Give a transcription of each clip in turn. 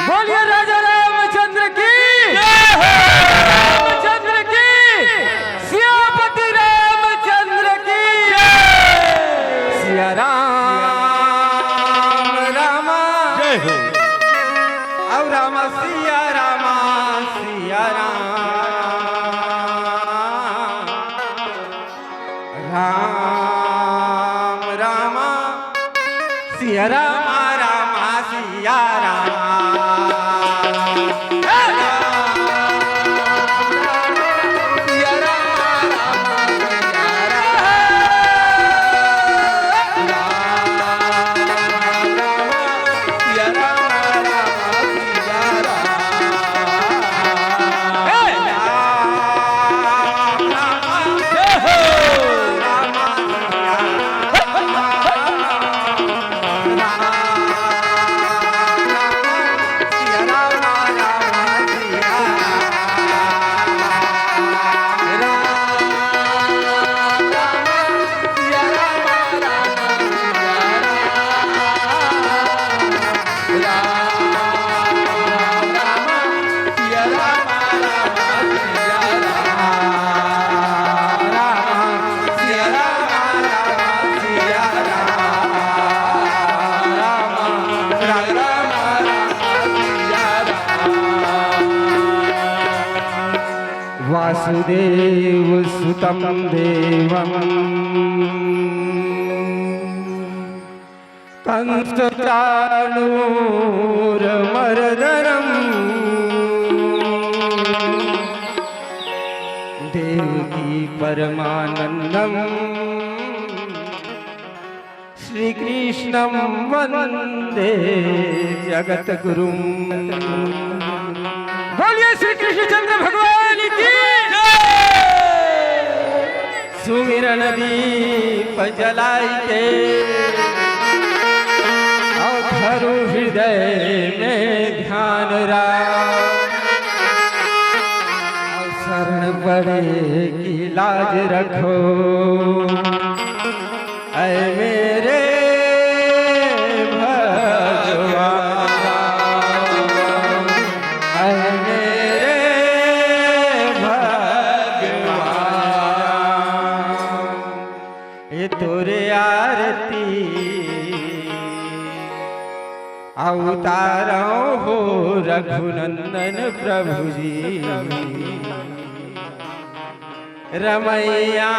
बोलिए राजा रामचंद्र की, रामचंद्र की, सियापति रामचंद्र की, सिया राम रामा जय हो। अब रामा सिया रामा सिया राम रामा सिया रामा रामा सिया वासुदेव सुतं देवं कंसचाणूरमर्दनं देवकी परमानन्दं श्रीकृष्णं वन्दे जगद्गुरुं। बोलिए श्री कृष्णचंद्र भगवान की। सुमिरन दीप जलाई के धरु हृदय में ध्यान शरण पड़े की लाज रखो ऐ मेरे अवतारो हो रघुनंदन प्रभु जी रमैया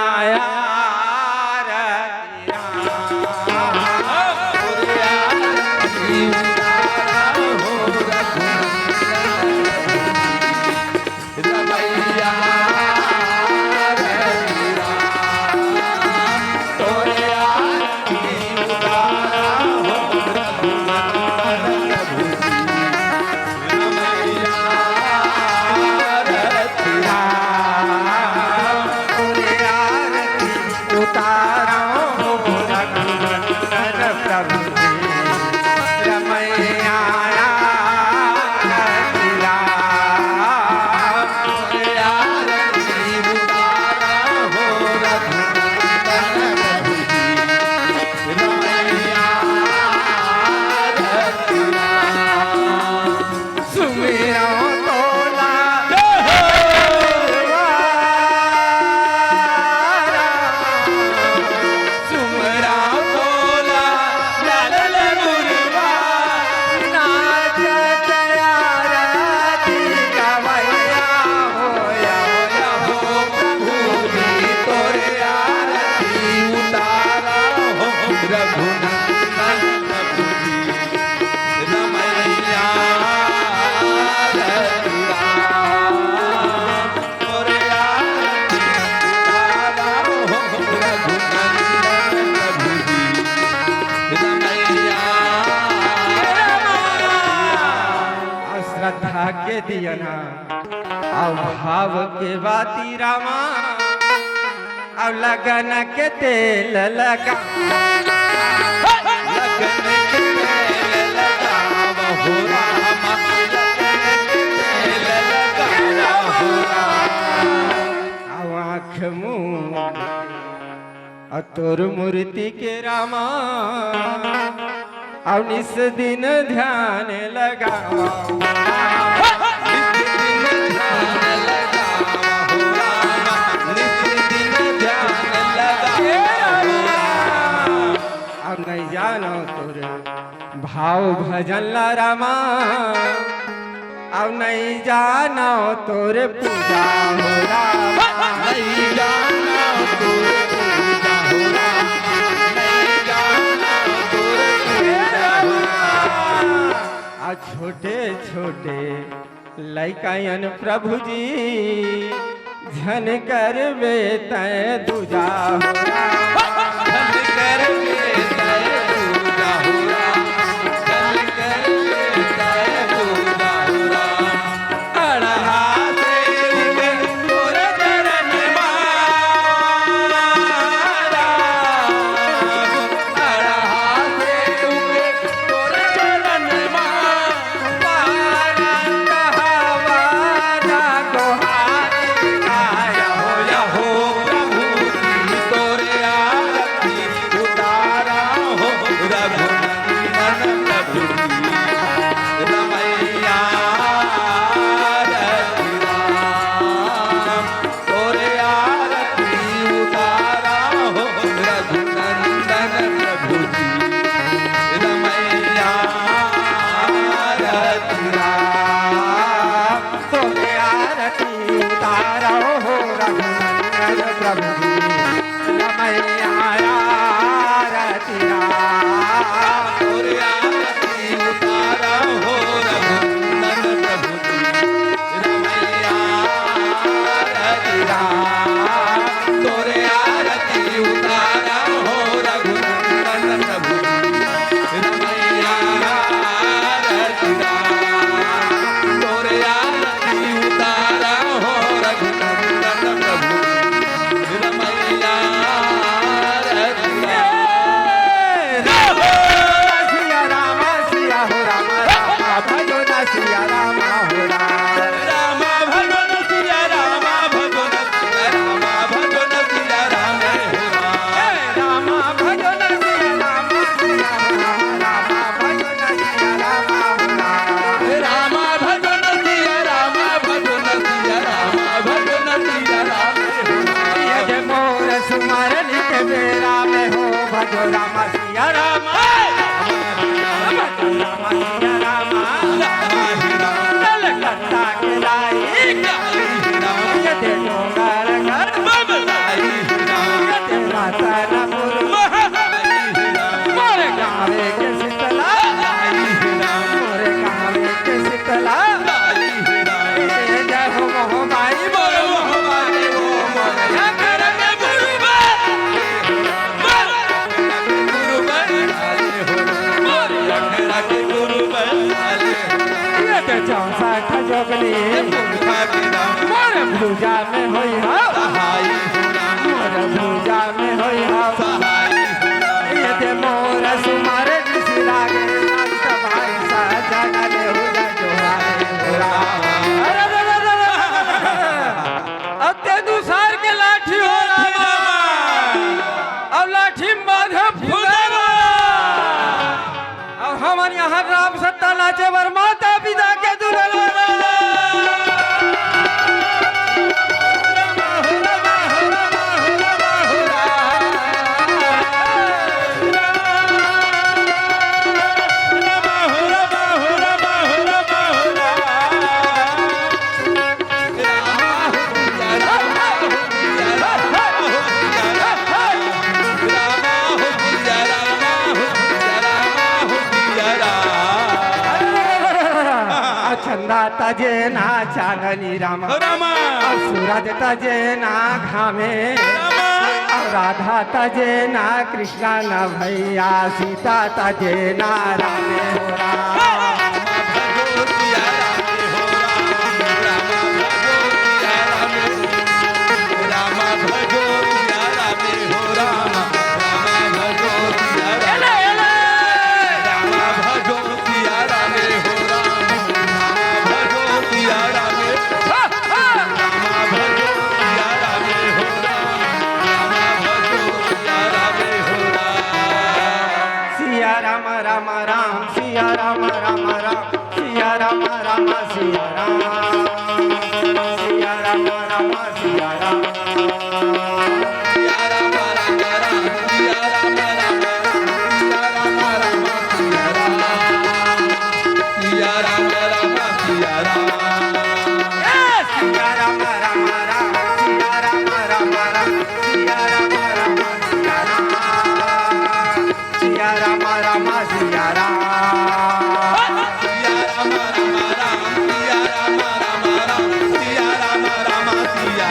के दिया ना अब भाव के बाती रामा अब लगन के तेल लगा लगन के तेल लगा हो रामा लगन के तेल लगा हो रामा आँख मुँह तोर मूर्ति के रामा अब निस दिन ध्यान लगावा अब नहीं जानो तोरे भाव भजन ला रामा अब नहीं जानो तोरे पूजा हो रामा नहीं जानो तोरे पूजा हो रामा नहीं जानो तोरे पूजा हो रामा आ छोटे छोटे लइकायन प्रभु जी झन करवे तय दूजा हो रामा झन करवे तय दूजा हो रामा झन करवे तय दूजा हो रामा अड़हा देव तोर चरण मारा अड़हा देव तोर चरण मारा कहावाना दोहारी आया हो प्रभु जी तोरे आरती उतारा हो रघुनंदन प्रभु जी रमैया रति राम तोरे आरती उतारा हो रघुनंदन प्रभु जी रमैया रति राम तोरे आरती उतारा हो रघुनंदन प्रभु जी रमैया रति राम तोरे आरती उतारा हो रघुनंदन प्रभु जी रमैया रति राम तोरे आरती उतारा हो रघुनंदन प्रभु जी रमैया रति राम तोरे आरती उतारा हो रघुनंदन प्रभु जी रमैया रति सिया राम सिया हो राम राम भजो न सिया राम हो राम भजो न सिया राम भजो न सिया राम भजो न सिया राम हो राम भजो न सिया राम सिया हो राम भजो न सिया राम हो राम भजो न सिया राम भजो न सिया राम भजो न सिया राम ये जे मोर सुमरन के बेरा में हो भजो राम सिया राम भजो राम सिया राम कलकत्ता के लाई ये दे डोंगर घर ये दे माता नपुर मोरे गावे के शीतला मोरे गावे के शीतला ये जय हो मोह माई मोर मोह माई वो मोर घर के गुरुबा चौसठ जोगली मोर भूजा में होई हो मोर भूजा में होई हो ये दे मोर सुमार जिस लागे नाच भाई सजन ले हो जा जोहारे हो राम अब ते दूसर के लाठी हो रामा अब लाठी माधव फुलावा अब हमारे यहाँ राम सत्ता नाचे वर माता पिता के दुल्हन चंदा तजे ना चांदनी रामा सूरज तजे ना घामे राधा तजे ना कृष्णा न भैया सीता तजे ना रामे हो राम राम राम राम राम सिया राम राम सिया राम सिया राम राम सिया राम सिया राम राम राम सिया राम राम सिया राम राम सिया राम सिया राम राम सिया राम सिया राम राम राम सिया राम राम राम सिया राम राम सिया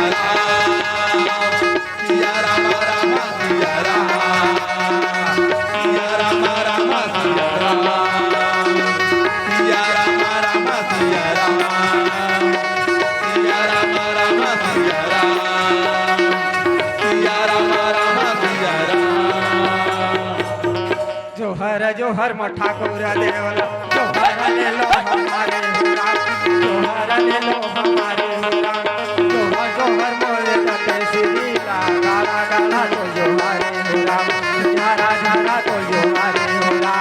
राम सिया राम राम सिया राम जोहर ठाकुर देवला जोहर ले लो हमारे हुरा जोहर ले लो हमारे हुरा जोहर जोहर मोरे दते श्री गाला गाला तो जोहारे हुरा झारा झारा तो जोहारे हुरा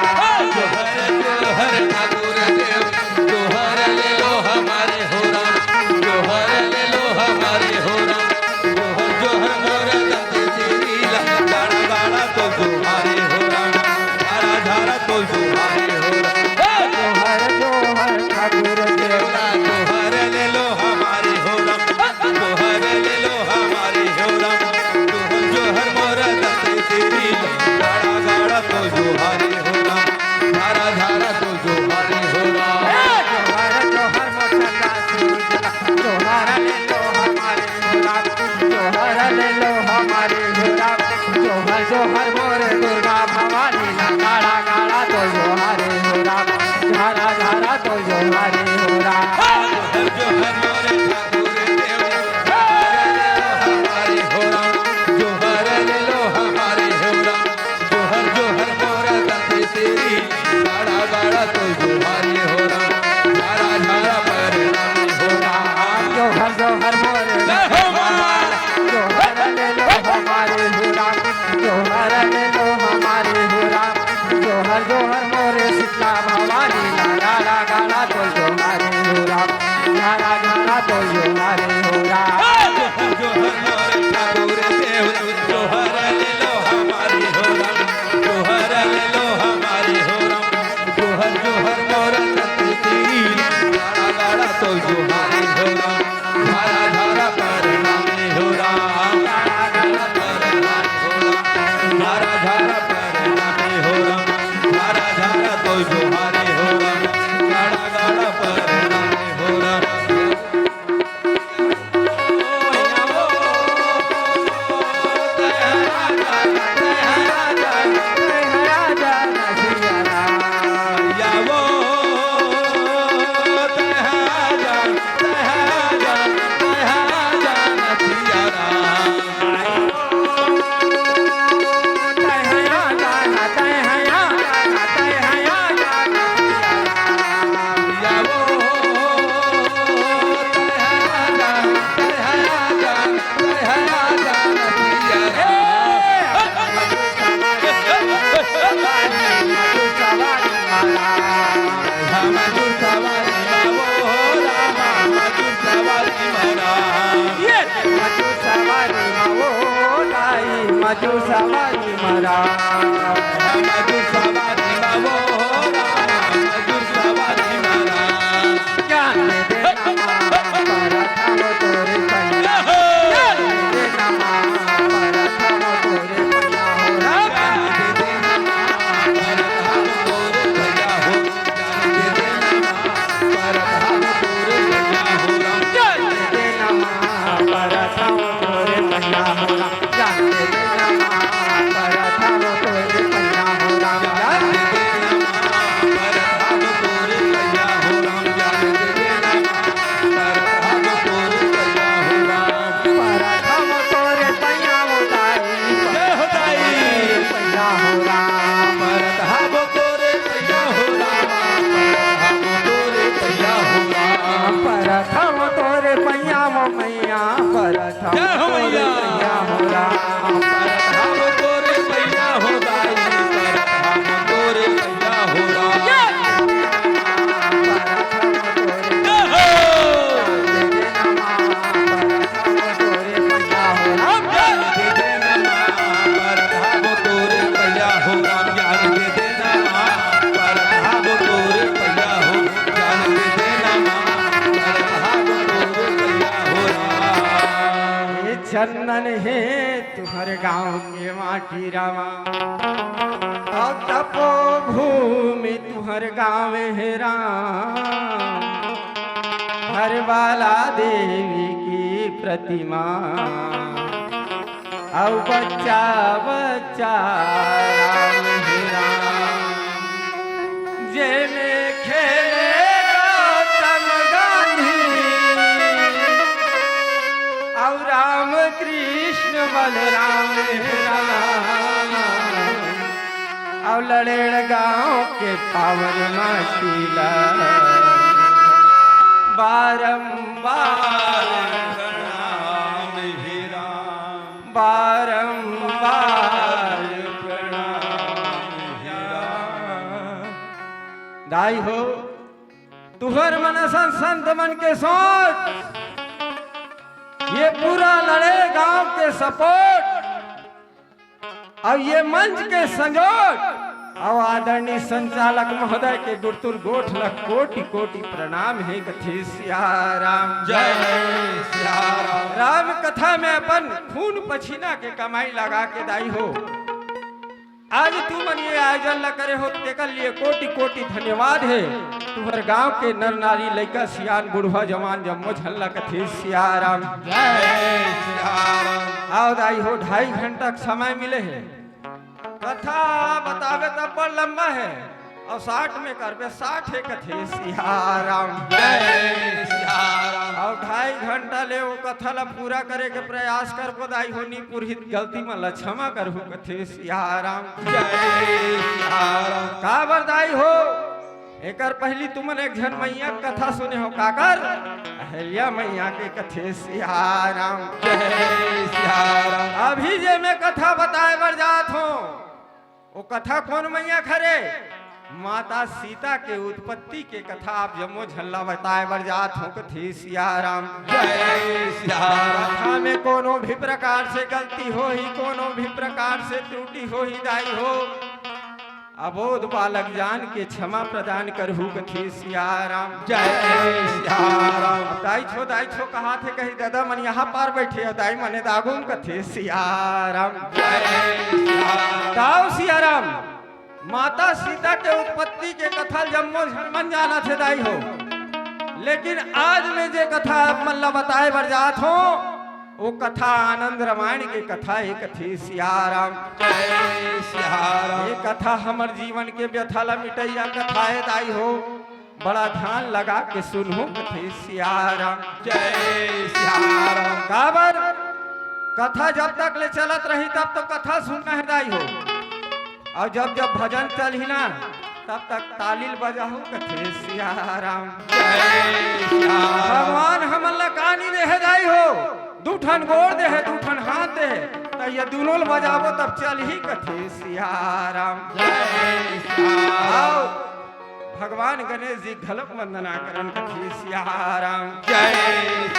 जोहर जोहर ठाकुर देव जोहर ले लो हमारे हुरा जोहर ले लो हमारे हुरा जोहर जोहर मोरे दते श्री गाला गाला तो जोहारे हुरा तो जोहारे हो जोहर जोहर ठाकुर देवला जोहर ले लो हमारे हो जोहर ले लो हमारे हो जोहर जोहर मोर दते तेरी गाड़ा गाड़ा तो जोहारे हो धारा धारा तो जोहारे हो जोहर जोहर मोटा जोहर ले लो हमारे हो जोहर ले लो हमारे हो जोहर जोहर मोर दुर्गा भवानी गाड़ा गाड़ा तो जोहारे हो राम झारा झारा तो जोहारे हो राम जोहर मोरे ठाकुर देव हमारे हो राम जोहर ले लो हमारे हो राम जोहर जोहर मोरे दते तेरी गाड़ा गाड़ा तो जोहारे हो राम झारा झारा परिणाम हो राम जोहर जोहर मोरे जोहर ले लो हमारे हो राम जोहर ले लो हमारे हो राम जोहर जोहर मोरे शीतला भवानी गाला गाला तो जोहारे हो राम झारा झारा तो जोहारे हो राम जोहर मोरे ठाकुर देव जोहर ले लो हमारे हो राम जोहर ले लो हमारे हो राम जोहर जोहर मोरे दते तेरी गाला गाला तो जोहारे हो राम झारा झारा परिणाम हो राम गाला गाला परिणाम हो राम झारा झारा परिणाम हो राम झारा झारा तो जोहारे हो राम गाड़ा गाड़ा परिणाम हो राम मजू सवारी मरा मजू सवारी मावो मजू सवारी मरा ज्ञान दे नमा परथम तोरे पैया ज्ञान दे नमा परथम तोरे पैया हो ज्ञान दे नमा परथम तोरे पैया हो ज्ञान दे नमा परथम तोरे पैया हो ज्ञान दे नमा परथम तोरे पैया हो ज्ञान दे परथम तोरे पैया हो राम चंदन है तुम्हारे गांव के माटी रामा और तपो भूमि तुम्हारे गांव है राम हर बाला देवी की प्रतिमा और बच्चा बच्चा राम है राम जे में खेले गौतम गांधी और राम कृष्ण बलराम है राम और लड़ेड़ गांव के पावन माटीला बारंबार प्रणाम हे राम बारंबार प्रणाम हे राम। दाई हो तुहर मन संत मन के सोच ये पूरा लड़े गांव के सपोर्ट और ये मंच के संजोग और आदरणीय संचालक महोदय के गुरुतुल गोठ लख कोटि कोटि प्रणाम है कथे सिया राम जय सिया राम। राम कथा में अपन खून पसीना के कमाई लगा के दाई हो आज तू मन ये आयोजन ल करे हो तेकर लिए कोटि कोटि धन्यवाद है तुम्हारे गांव के नर नारी लड़का सियान बुढ़वा जवान जम्मो झल्ला कथे सिया राम जय सिया राम। आओ दाई हो 2.5 घंटा समय मिले है कथा बतावे तब बड़ लंबा है और 60 में करबे 60 है कथे सिया राम जय सिया राम। और 2.5 घंटा ले वो कथा ला पूरा करे के प्रयास कर बदाई होनी पुरहित गलती में ला क्षमा करहु कथे सिया राम जय सिया राम। का बरदाई हो एकर पहली तुमन एक जन मैया कथा सुने हो काकर अहल्या मैया के कथे सिया राम जय सिया राम। अभी जे मैं कथा बताए बर जात हूँ वो कथा कौन मैया खरे माता सीता के उत्पत्ति के कथा आप जम्मो झल्ला बताए बर जात हो कथे सिया राम जय सिया राम। कथा में कोनो भी प्रकार से गलती हो ही कोनो भी प्रकार से त्रुटि हो ही दाई हो अबोध बालक जान के क्षमा प्रदान करहु कथे सिया राम जय सिया राम। दाई छो कहा थे कही दादा मन यहाँ पार बैठे हो दाई मने दागुम कथे सिया राम जय सिया राम। ताऊ सिया राम माता सीता के उत्पत्ति के कथा जम्मो झरमन जाना थे दाई हो लेकिन आज में जे कथा मल्ला बताए बर जात हो वो कथा आनंद रामायण के कथा है कथे सिया राम जय सिया राम। ये कथा हमर जीवन के व्यथा ला मिटैया कथा है दाई हो बड़ा ध्यान लगा के सुनहु कथे सिया राम जय सिया राम। काबर कथा जब तक ले चलत रही तब तो कथा सुनना है दाई हो और जब जब भजन चल ही ना तब तक तालील बजाहू कथे सिया राम जय सिया राम। भगवान हमला कहानी दे है दाई हो दूठन गोड़ दे है दूठन हाथ दे है तो ये दोनों बजावो तब चल ही कथे सिया राम जय सिया आओ राम। भगवान गणेश जी घलक वंदना करन कथे सिया राम जय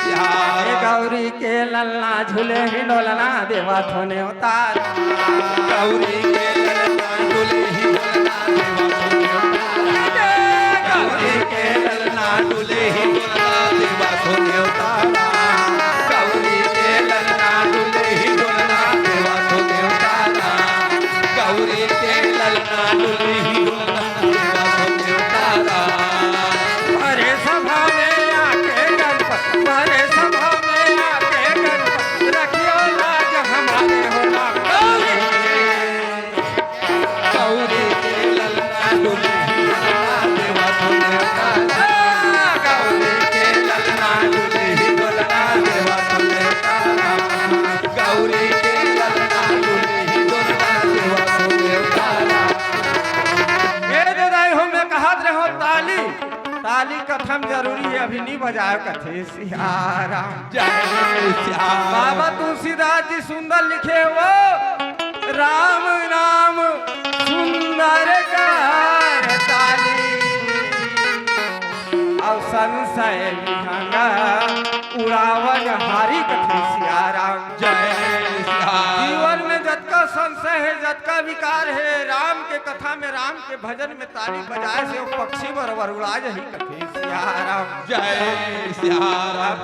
सिया हे राम। गौरी के ललना झूले हिंडोलना देवा थोने उतार गौरी के ललना डुले ही डोलना देवा गौरी के ललना डुले ही डोलना देवा सोने उतारा गौरी के ललना डुले ही डोलना देवा सोने उतारा गौरी के ललना डुले ही डोलना देवा सोने उतारा। हरे सभा में आके गणपत हरे सभा में आके गणपत रखियो लाज हमारे हो राम गौरी के ललना डुले ही डोलना देवा सोने उतारा गौरी के ललना डुले ही डोलना देवा सोने उतारा गौरी के ललना डुले ही डोलना देवा सोने उतारा। मेरे दाई हो मैं कहत रहो ताली ताली कथम जरूरी है अभी नहीं बजाए कथे सिया राम जय सिया बाबा तुलसीदास जी सुंदर लिखे वो राम नाम सुंदर कार ताली और संशय विहंगा उड़ावन हारी कथे सिया राम जय सिया जीवन में जतका संशय है जतका विकार है राम के कथा में राम के भजन में ताली बजाए से वो पक्षी बरबर उड़ा जही कथे सिया राम जय सिया राम।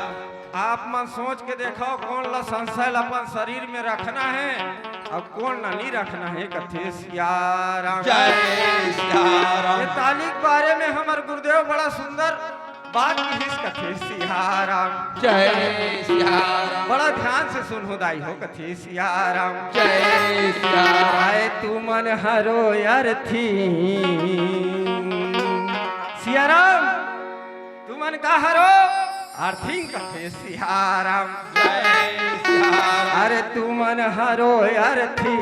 आप मन सोच के देखो कौन ला संशय अपन शरीर में रखना है और कौन ला नहीं रखना है। कथे सिया राम जय सिया राम। ये ताली के बारे में हमारे गुरुदेव बड़ा सुंदर बात की कथे सिया राम जय सिया राम। बड़ा ध्यान से सुन दाई हो कथे सिया राम जय सिया राम। आए तू मन हरो यार थी सिया राम तू मन का हरो अर्थिंग कथे सिया राम जय सिया राम। अरे तू मन हरो यार थी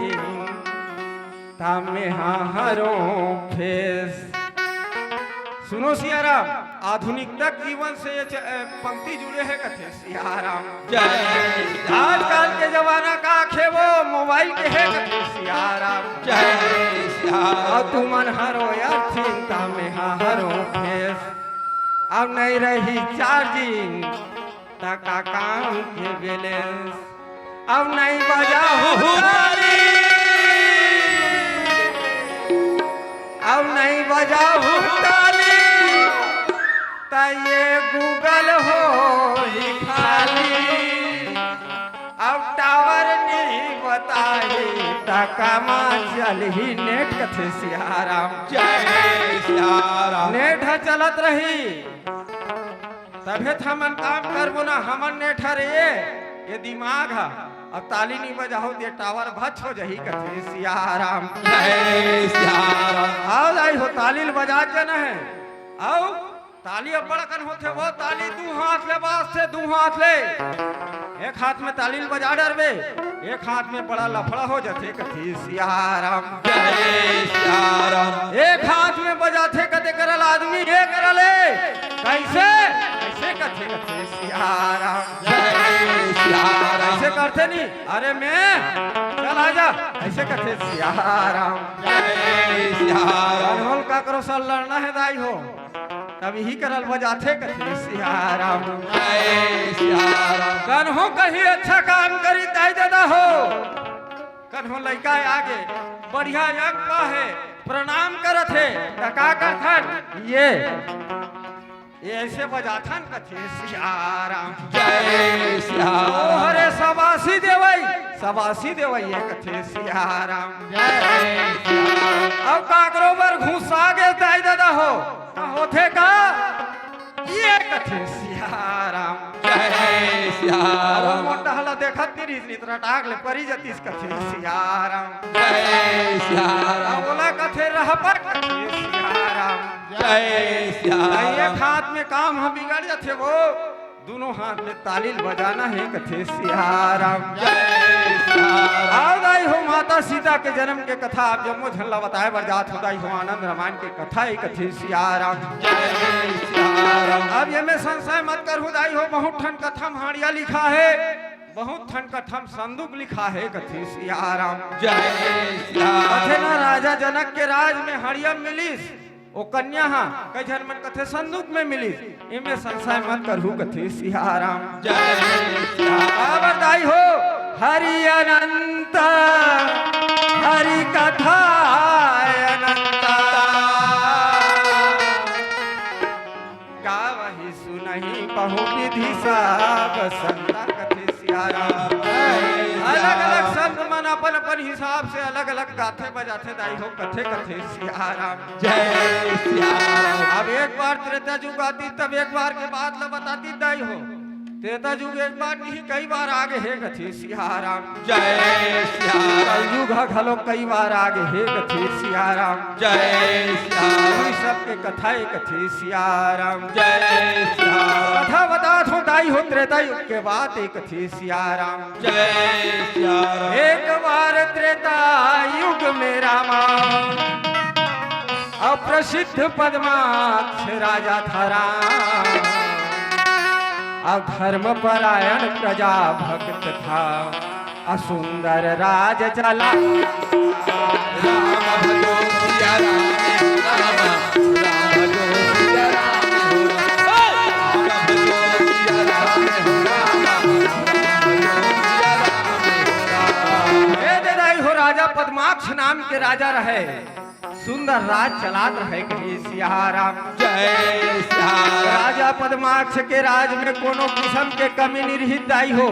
तामे हाँ हरो फेस। सुनो सिया राम आधुनिकता जीवन से ये पंक्ति जुड़े है कथे सिया राम जय आजकल के जमाना का आखे वो मोबाइल के है कथे सिया राम जय सिया और तू मन हरो यार चिंता में हाँ हरो फेस। अब नहीं रही चार्जिंग टका काम के बैलेंस अब नहीं बजा ताली अब नहीं बजा ताली ता ये गूगल हो ही खाली अब टावर नहीं बताई टका चल ही नेट कथे सिया राम जय सिया राम। नेट है चलत रही तबे हमन काम करबो ना हमन नेट रे ये दिमाग है अब ताली नहीं बजाओ ये टावर भच हो जही कथे सिया राम जय सिया राम। आओ लाई हो ताली बजा के न है आओ ताली अब बड़कन होते वो ताली दू हाथ ले बास से दू हाथ ले एक हाथ में ताली बजा डरबे एक हाथ में बड़ा लफड़ा हो जाते कथी सिया राम जय सिया राम। एक हाथ में बजाते कदे करल आदमी ये करले कैसे कैसे कथे कथे सिया राम जय सिया राम। ऐसे करते नहीं अरे मैं चल आजा ऐसे कथे सिया राम जय सिया राम। अनहोल का करो सल लड़ना है दाई हो तब यही करल बजाते कथे सिया राम जय सिया राम। कन्हो कहीं अच्छा काम करी दाई दादा हो कन्हो लड़का आगे बढ़िया यज्ञ का है प्रणाम करत है टका करथन ये ऐसे बजाथन कथे सिया राम जय सिया ओ राम। हरे सबासी देवई ये कथे सिया राम जय सिया राम। अब काकरो बर घुसा गे दाई दादा हो होथे का ये कथे सिया राम जय सिया राम। मोटा हला देखत नहीं रही इतना टाक ले परी जतीस कथे सिया राम जय सिया राम। बोला कथे रह पर कथे सिया राम जय सिया एक राम। हाथ में काम हम बिगड़ जाते वो दोनों हाथ में तालील बजाना है कथे सिया राम जय सिया राम। आओ दाई हो माता सीता के जन्म के कथा आप जम्मो झल्ला बताए बरजात हो दाई हो आनंद रामायण के कथा ही कथे सिया राम जय सिया राम। अब ये में संशय मत कर दाई हो बहुत ठन कथम हाड़िया लिखा है बहुत ठन कथम संदूक लिखा है कथे सिया राम जय सिया कथे राम। ना राजा जनक के राज में हड़िया मिलिस ओ कन्या हा कई जन मन कथे संदूक में मिलिस इमे संशय मत करहु कथे सिया राम जय सिया राम। अब दाई हो हरि अनंत हरि कथा अनंत गावहि सुनहि बहु विधि सब संता कथे सिया राम अलग अलग संत मन अपन अपन हिसाब से अलग अलग गाथे बजाथे दाई हो कथे कथे सिया राम जय सिया राम। अब एक बार त्रेता युग आती तब एक बार के बाद ल बताती दाई हो त्रेता युग एक बार नहीं कई बार आगे है कथे सिया राम जय सिया राम। कलयुग घलो कई बार आगे हे कथे सिया राम जय सिया राम। वही सबके कथाएं कथे सिया राम जय सिया राम। कथा बता हो दाई हो त्रेता युग के बाद एक कथे सिया राम जय सिया राम। एक बार त्रेता युग में रामा अप्रसिद्ध पद्माक्ष राजा था राम अब धर्म परायण प्रजा भक्त था असुंदर राज चला राम भजो सिया राम। राम राम भजो सिया राम। राम भजो सिया राम। राम राम भजो सिया राम। हे दाई हो राजा पद्माक्ष नाम के राजा रहे सुंदर राज चलात रहे कहे सिया राम। जय सिया राम। राजा पद्माक्ष के राज में कोनो किस्म के कमी निरहित दाई हो।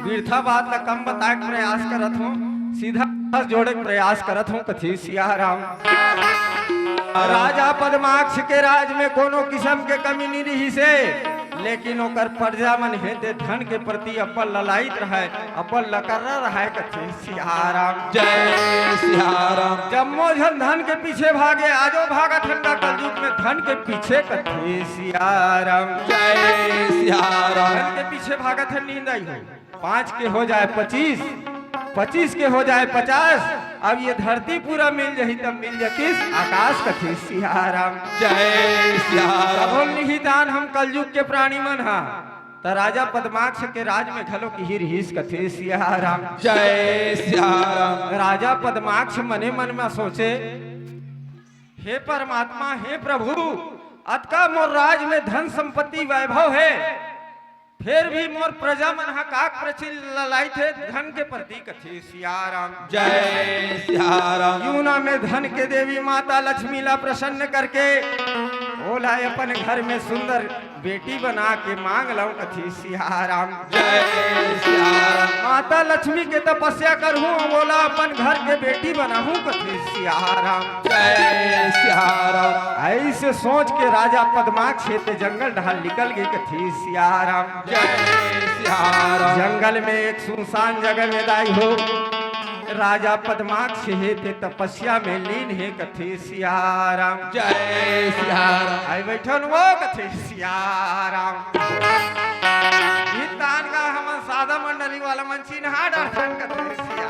वृथा बात ला कम बताए के प्रयास करत हूँ, सीधा जोड़े के प्रयास करत हूँ कथी सिया राम। राजा पद्माक्ष के राज में कोनो किस्म के कमी नहीं रही से, लेकिन ओकर प्रजा मन हेते धन के प्रति अपन ललायित रहे, अपन लकर्रा रहे कथी सिया राम। जय सिया राम। जम्मो जन धन के पीछे भागे, आजो भागा ठंडा कलयुग में धन के पीछे कथी सिया राम। जय सिया राम। धन के पीछे भागत है नींद आई हो। 5 के हो जाए 25, 25 के हो जाए 50, अब ये धरती पूरा मिल जाही तब मिल जा किस आकाश कथी सिया राम। जय सिया राम। प्रभु निहितान हम कलयुग के प्राणी मन हा, त राजा पद्माक्ष के राज में घलो की ही रहीस कथी सिया राम। जय सिया राम। राजा पद्माक्ष मने मन में सोचे, हे परमात्मा, हे प्रभु, अतका मोर राज में धन संपत्ति वैभव है, फिर भी मोर प्रजा मन हा काक प्रचिल ललाई थे धन के प्रति कथी सिया राम। जय सिया राम। यूना में धन के देवी माता लक्ष्मी ला प्रसन्न करके बोला अपन घर में सुंदर बेटी बना के मांग लो कथी सिया राम। जय सिया राम। माता लक्ष्मी के तपस्या करहूँ, बोला अपन घर के बेटी बनाहूँ कथी सिया राम। जय सिया राम। ऐसे सोच के राजा पद्माक्ष ते जंगल ढाल निकल गई कथी सिया राम। जय सिया राम। जंगल में एक सुनसान जगह में दाई हो, राजा पद्माक्ष हेते तपस्या में लीन है कथी सिया राम। जय सिया राम। आई बैठन वो कथी सिया राम। तान का हम सादा मंडली वाला मंची नहा डरथन कथी सिया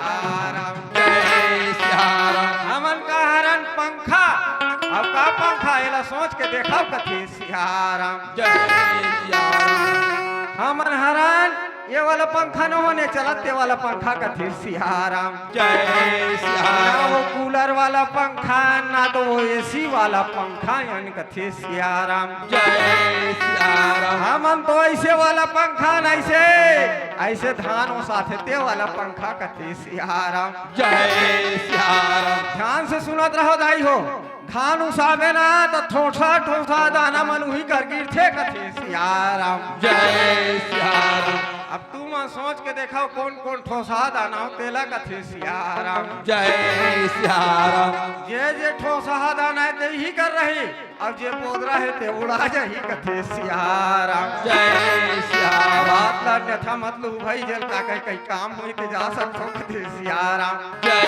राम। जय सिया राम। हमन का हरन पंखा, अब का पंखा एला सोच के देखा कथी सिया राम। जय सिया राम। हमन हरन ये वाला पंखा न होने चलत, ये वाला पंखा कथी सिया राम। जय सिया ना राम। वो कूलर वाला पंखा, ना तो वो एसी वाला पंखा, यानी कथी सिया राम। जय सिया राम। हमन तो ऐसे वाला पंखा नहीं से, ऐसे धान साथे ते वाला पंखा कथी सिया राम। जय सिया राम। ध्यान से सुनत रहो दाई हो, धान उसावे ना तो ठोसा ठोसा दाना मन उही कर गिर थे कथी सिया राम। जय सिया राम। अब तू मैं सोच के देखा कौन कौन ठोसा दाना हो तेला कथी सिया राम। जय सिया राम। जे ठोसा दाना है ते ही कर रही, अब जे पोदरा है ते उड़ा जाही कथी सिया राम। जय सिया राम। बात ला अन्यथा मतलब भाई जल का कई काम हुई ते जा सकतो कथी सिया राम। जय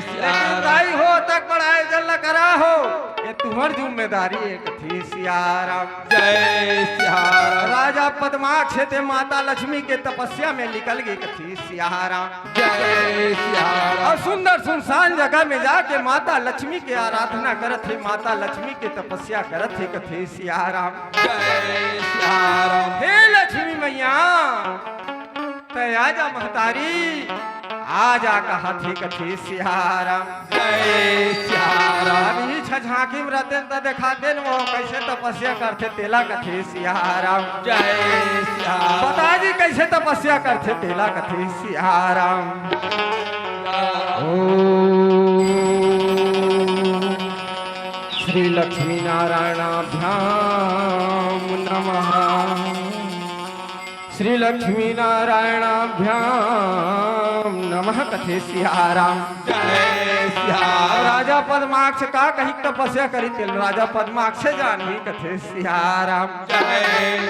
सिया लेकिन राम। दाई हो तक बड़ाई जल न करा हो, ये तुम्हार जिम्मेदारी है कथी सिया राम। जय सिया राम। राजा पद्माक्ष ते माता लक्ष्मी के तपस्या में निकल गई कथी सिया राम। जय सिया राम। और सुंदर सुनसान जगह में जाके माता लक्ष्मी के आराधना करत है, माता लक्ष्मी के तपस्या करत है कथी सिया राम। जय सिया राम। हे लक्ष्मी मैया, तय आजा महतारी, आजा कहत है कथी सिया राम। जय सिया राम। अभी झांकी में रहते तो देखा दे वो कैसे तपस्या करते तेला कथी सिया राम। जय सिया राम। बता जी कैसे तपस्या करते तेला कथी सिया राम। ओम श्री लक्ष्मी नारायणाभ्याम नमः। श्री लक्ष्मी नारायणाभ्याम नमः कथे सिया राम। जय सिया राम। राजा पद्माक्ष का कही तपस्या करी तेल राजा पद्माक्ष जानवी कथे सिया राम। जय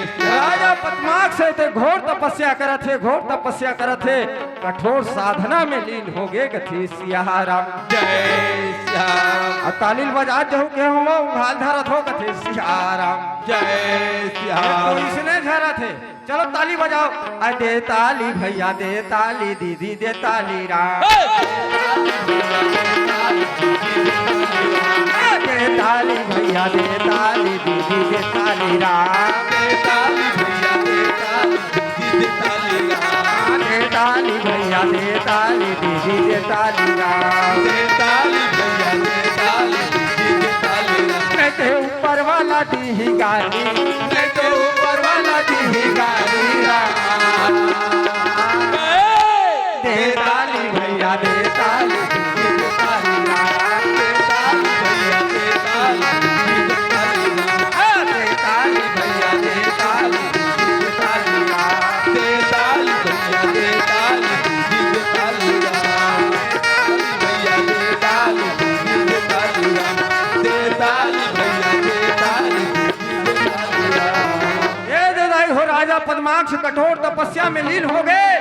सिया राम। राजा पद्माक्ष थे घोर तपस्या करत थे, घोर तपस्या करत थे, कठोर साधना में लीन हो गए कथे सिया राम। जय सिया राम। तालील बजा जो के हो उघाल धरत हो कथे सिया राम। जय सिया तो राम। इसने झरा थे, चलो ताली बजाओ। दे ताली भैया दे ताली, दीदी दे ताली राम। दे ताली भैया दे ताली, दीदी दे ताली राम। दे ताली भैया दे ताली, दीदी दे ताली राम। दे ताली भैया दे ताली, दीदी दे ताली राम। दे ताली भैया दे ताली, दीदी दे ताली राम। मैं ते ऊपर वाला दी गाली, मैं तो ऊपर वाला दी गाली राम। दे ताली भैया दे ताली, दीदी दे ताली राम। दे ताली हो राजा पद्माक्ष कठोर तपस्या में लीन हो गए।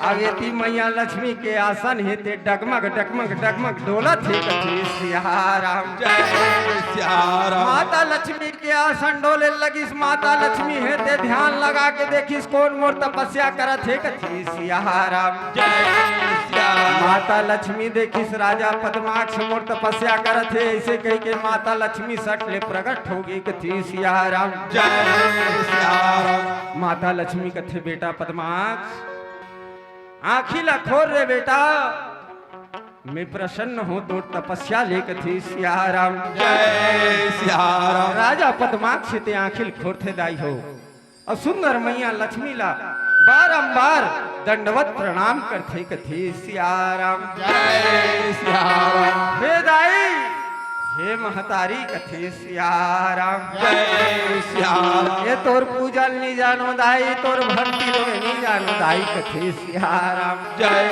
आगे ती मैया लक्ष्मी के आसन हेते डगमग डगमग डगमग डोलत हे कथी सियाराम जय सियाराम। माता लक्ष्मी के आसन डोले लगी। माता लक्ष्मी हेते ध्यान लगा के देखिस कौन मोर तपस्या करत हे कथी सियाराम जय सियाराम। माता लक्ष्मी देखिस राजा पद्माक्ष मोर तपस्या करत है। ऐसे कह के माता लक्ष्मी सट ले प्रकट होगी कथी सियाराम जय सियाराम। माता लक्ष्मी कथे बेटा पद्माक्ष आँखी ला खोल रे बेटा, मैं प्रसन्न हूँ तो तपस्या ले कथी सियाराम जय सियाराम। राजा पद्माक्ष ते आँखिल खोरथे दाई हो और सुंदर मैया लक्ष्मी ला बारंबार दंडवत प्रणाम करथे कथी सियाराम जय सियाराम। हे दाई हे महतारी कथी सियाराम जय सियाराम। ये तोर पूजन नहीं जानो दाई, तोर भक्ति नहीं जानो दाई कथी सियाराम जय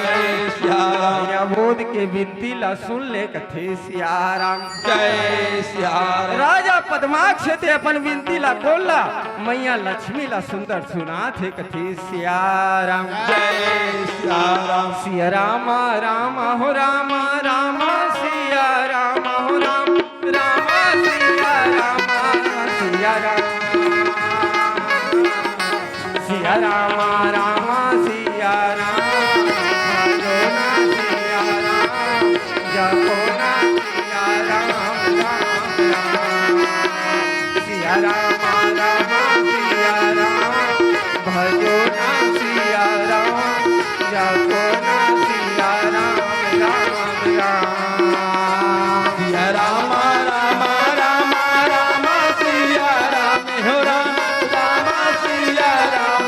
सियाराम। या बोध के विनती ला सुन ले कथी सियाराम जय सियाराम। राजा पद्माक्ष ते अपन विनती ला बोला। मैया लक्ष्मी ला सुंदर सुना थे कथी सियाराम जय सियाराम। सिया रामा रामा हो रामा रामा सिया रामा हो राम रामा सिया रामा सिया राम सिया रामा रामा सिया राम भजो ना सिया राम जपो ना सिया राम राम राम सिया रामा रामा सिया राम भजो ना सिया राम जपो ना सिया राम राम राम सिया राम राम राम राम सिया राम हो राम राम सिया राम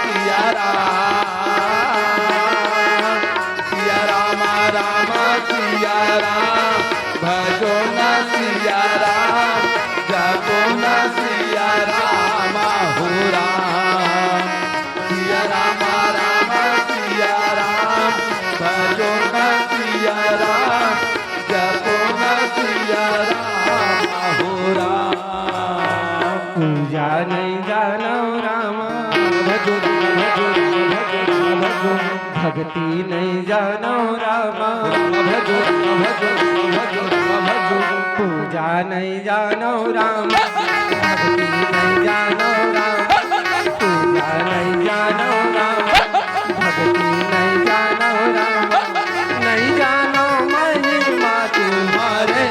सिया राम। सिया राम राम सिया राम भजो न सिया राम जपो न सिया राम हो राम। सिया राम राम सिया राम भजो न सिया राम जपो न सिया राम हो राम। पूजा नहीं जानो रामा भजो भजो भजो भजो भक्ति नहीं जानो रामा भजो भजो भजो भजो पूजा नहीं जानो राम भक्ति नहीं जानो राम पूजा नहीं जानो राम भक्ति नहीं जानो राम नहीं जानो महिमा तुम्हारे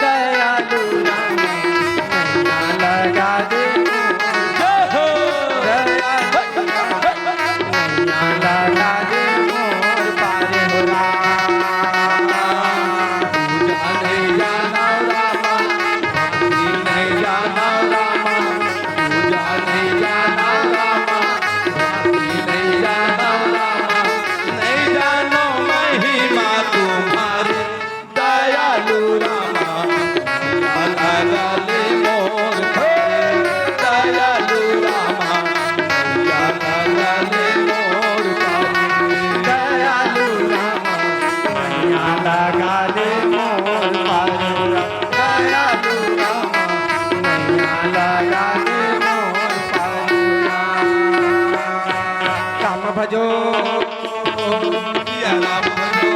दयालु राम नैया लगा दे दयालु राम नैया लगा दे मोर पारे हो राम पूजा नहीं जाना रामा भक्ति नहीं जाना रामा पूजा नहीं जाना रामा भक्ति नहीं जाना रामा नहीं जानो महिमा तुम्हारे दयालु रामा नैया लगा ले मोर पारे दयालु रामा नैया लगा ले मोर पारे दयालु राम नैया लगा दे मोर पारे दयालु राम नैया लगा दे मोर पारे राम भजो सिया राम भजो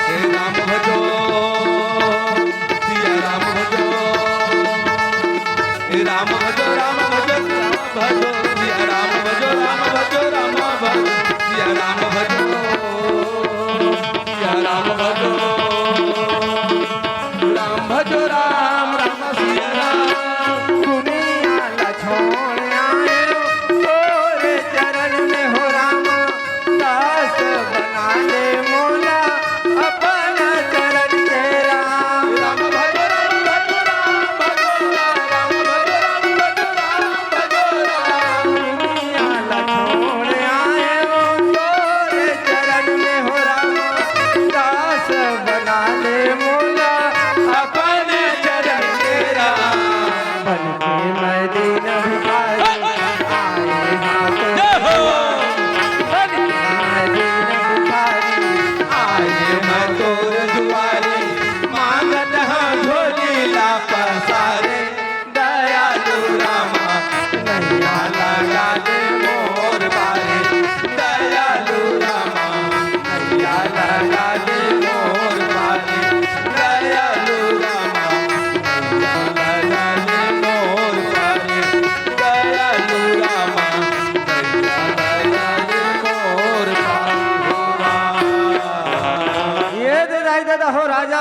हे राम भजो सिया राम भजो हे राम भजो राम भजो राम भजो सिया राम भजो राम भजो राम भजो सिया राम भजो सिया राम भजो राम भजो राम राम सिया राम। दुनिया ला छोड़ आए तोरे चरण में हो राम दास बना ले मोला अपना चरण के राम राम भजो राम भजो राम भजो राम भजो राम भजो राम भजो राम। दुनिया ला छोड़ आए तोरे चरण में हो राम दास बना ले मोला अपने चरण के राम। बन के मैं दीन भिखारी आए हाथ जय हो। बन के मैं दीन भिखारी आए मैं तोर दुआरे मांगत हाँ झोली ला पसारे दयालु रामा नैया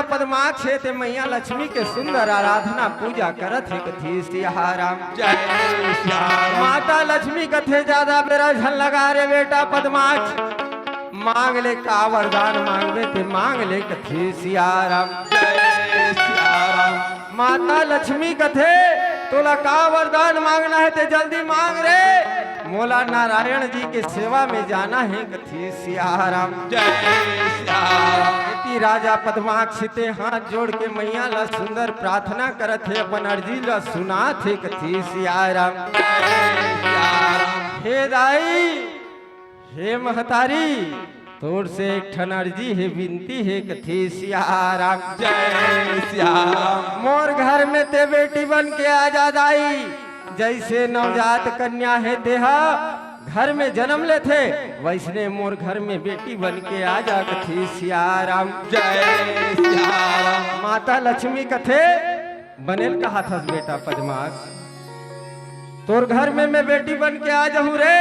पद्माक्ष है ते मैया लक्ष्मी के सुंदर आराधना पूजा करत है कथी सियाराम। जय सियाराम। माता लक्ष्मी कथे ज्यादा बेरा झन लगा रे बेटा पद्माक्ष, मांग ले का वरदान मांगवे ते मांग ले कथी सियाराम। जय सियाराम। माता लक्ष्मी कथे तोला का वरदान मांगना है ते जल्दी मांग रे, मोला नारायण जी के सेवा में जाना है कथी सियाराम। जय सियाराम। इति राजा पद्माक्ष ते हाथ जोड़ के मैया ला सुंदर प्रार्थना करत है, अपन अर्जी ला सुनात है कथी सियाराम। जय सियाराम। हे दाई हे महतारी, तोर से एक ठन अर्जी है विनती है कथी सियाराम। जय सियाराम। मोर घर में ते बेटी बन के आ जा दाई, जैसे नवजात कन्या है तेहा घर में जन्म ले थे, वैसने मोर घर में बेटी बन के आ जा कथी सियाराम। जय सियाराम। माता लक्ष्मी कथे बनेल कहा था बेटा पद्माक्ष, तोर घर में मैं बेटी बन के आ जाऊं रे,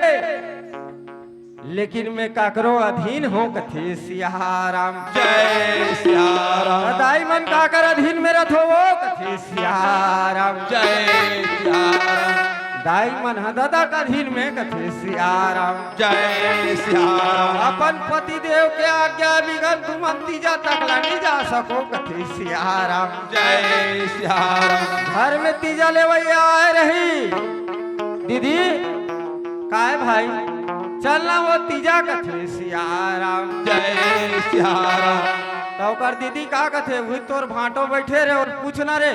लेकिन मैं काकरो अधीन हो कथे सियाराम। जय सियाराम। दाई मन काकर अधीन में रथ हो कथे सियाराम। जय सियाराम। दाई मन दादा का अधीन में कथे सियाराम। जय सियाराम। अपन पति देव के आज्ञा बिगन तुम अंतीजा तक नहीं जा सको कथे सियाराम। जय सियाराम। घर में तीजा ले आए रही दीदी काय भाई चलना वो तीजा कथे सियाराम। जय सियाराम। तो कर दीदी का कथे हुई तोर भाटो बैठे रे और पूछना रे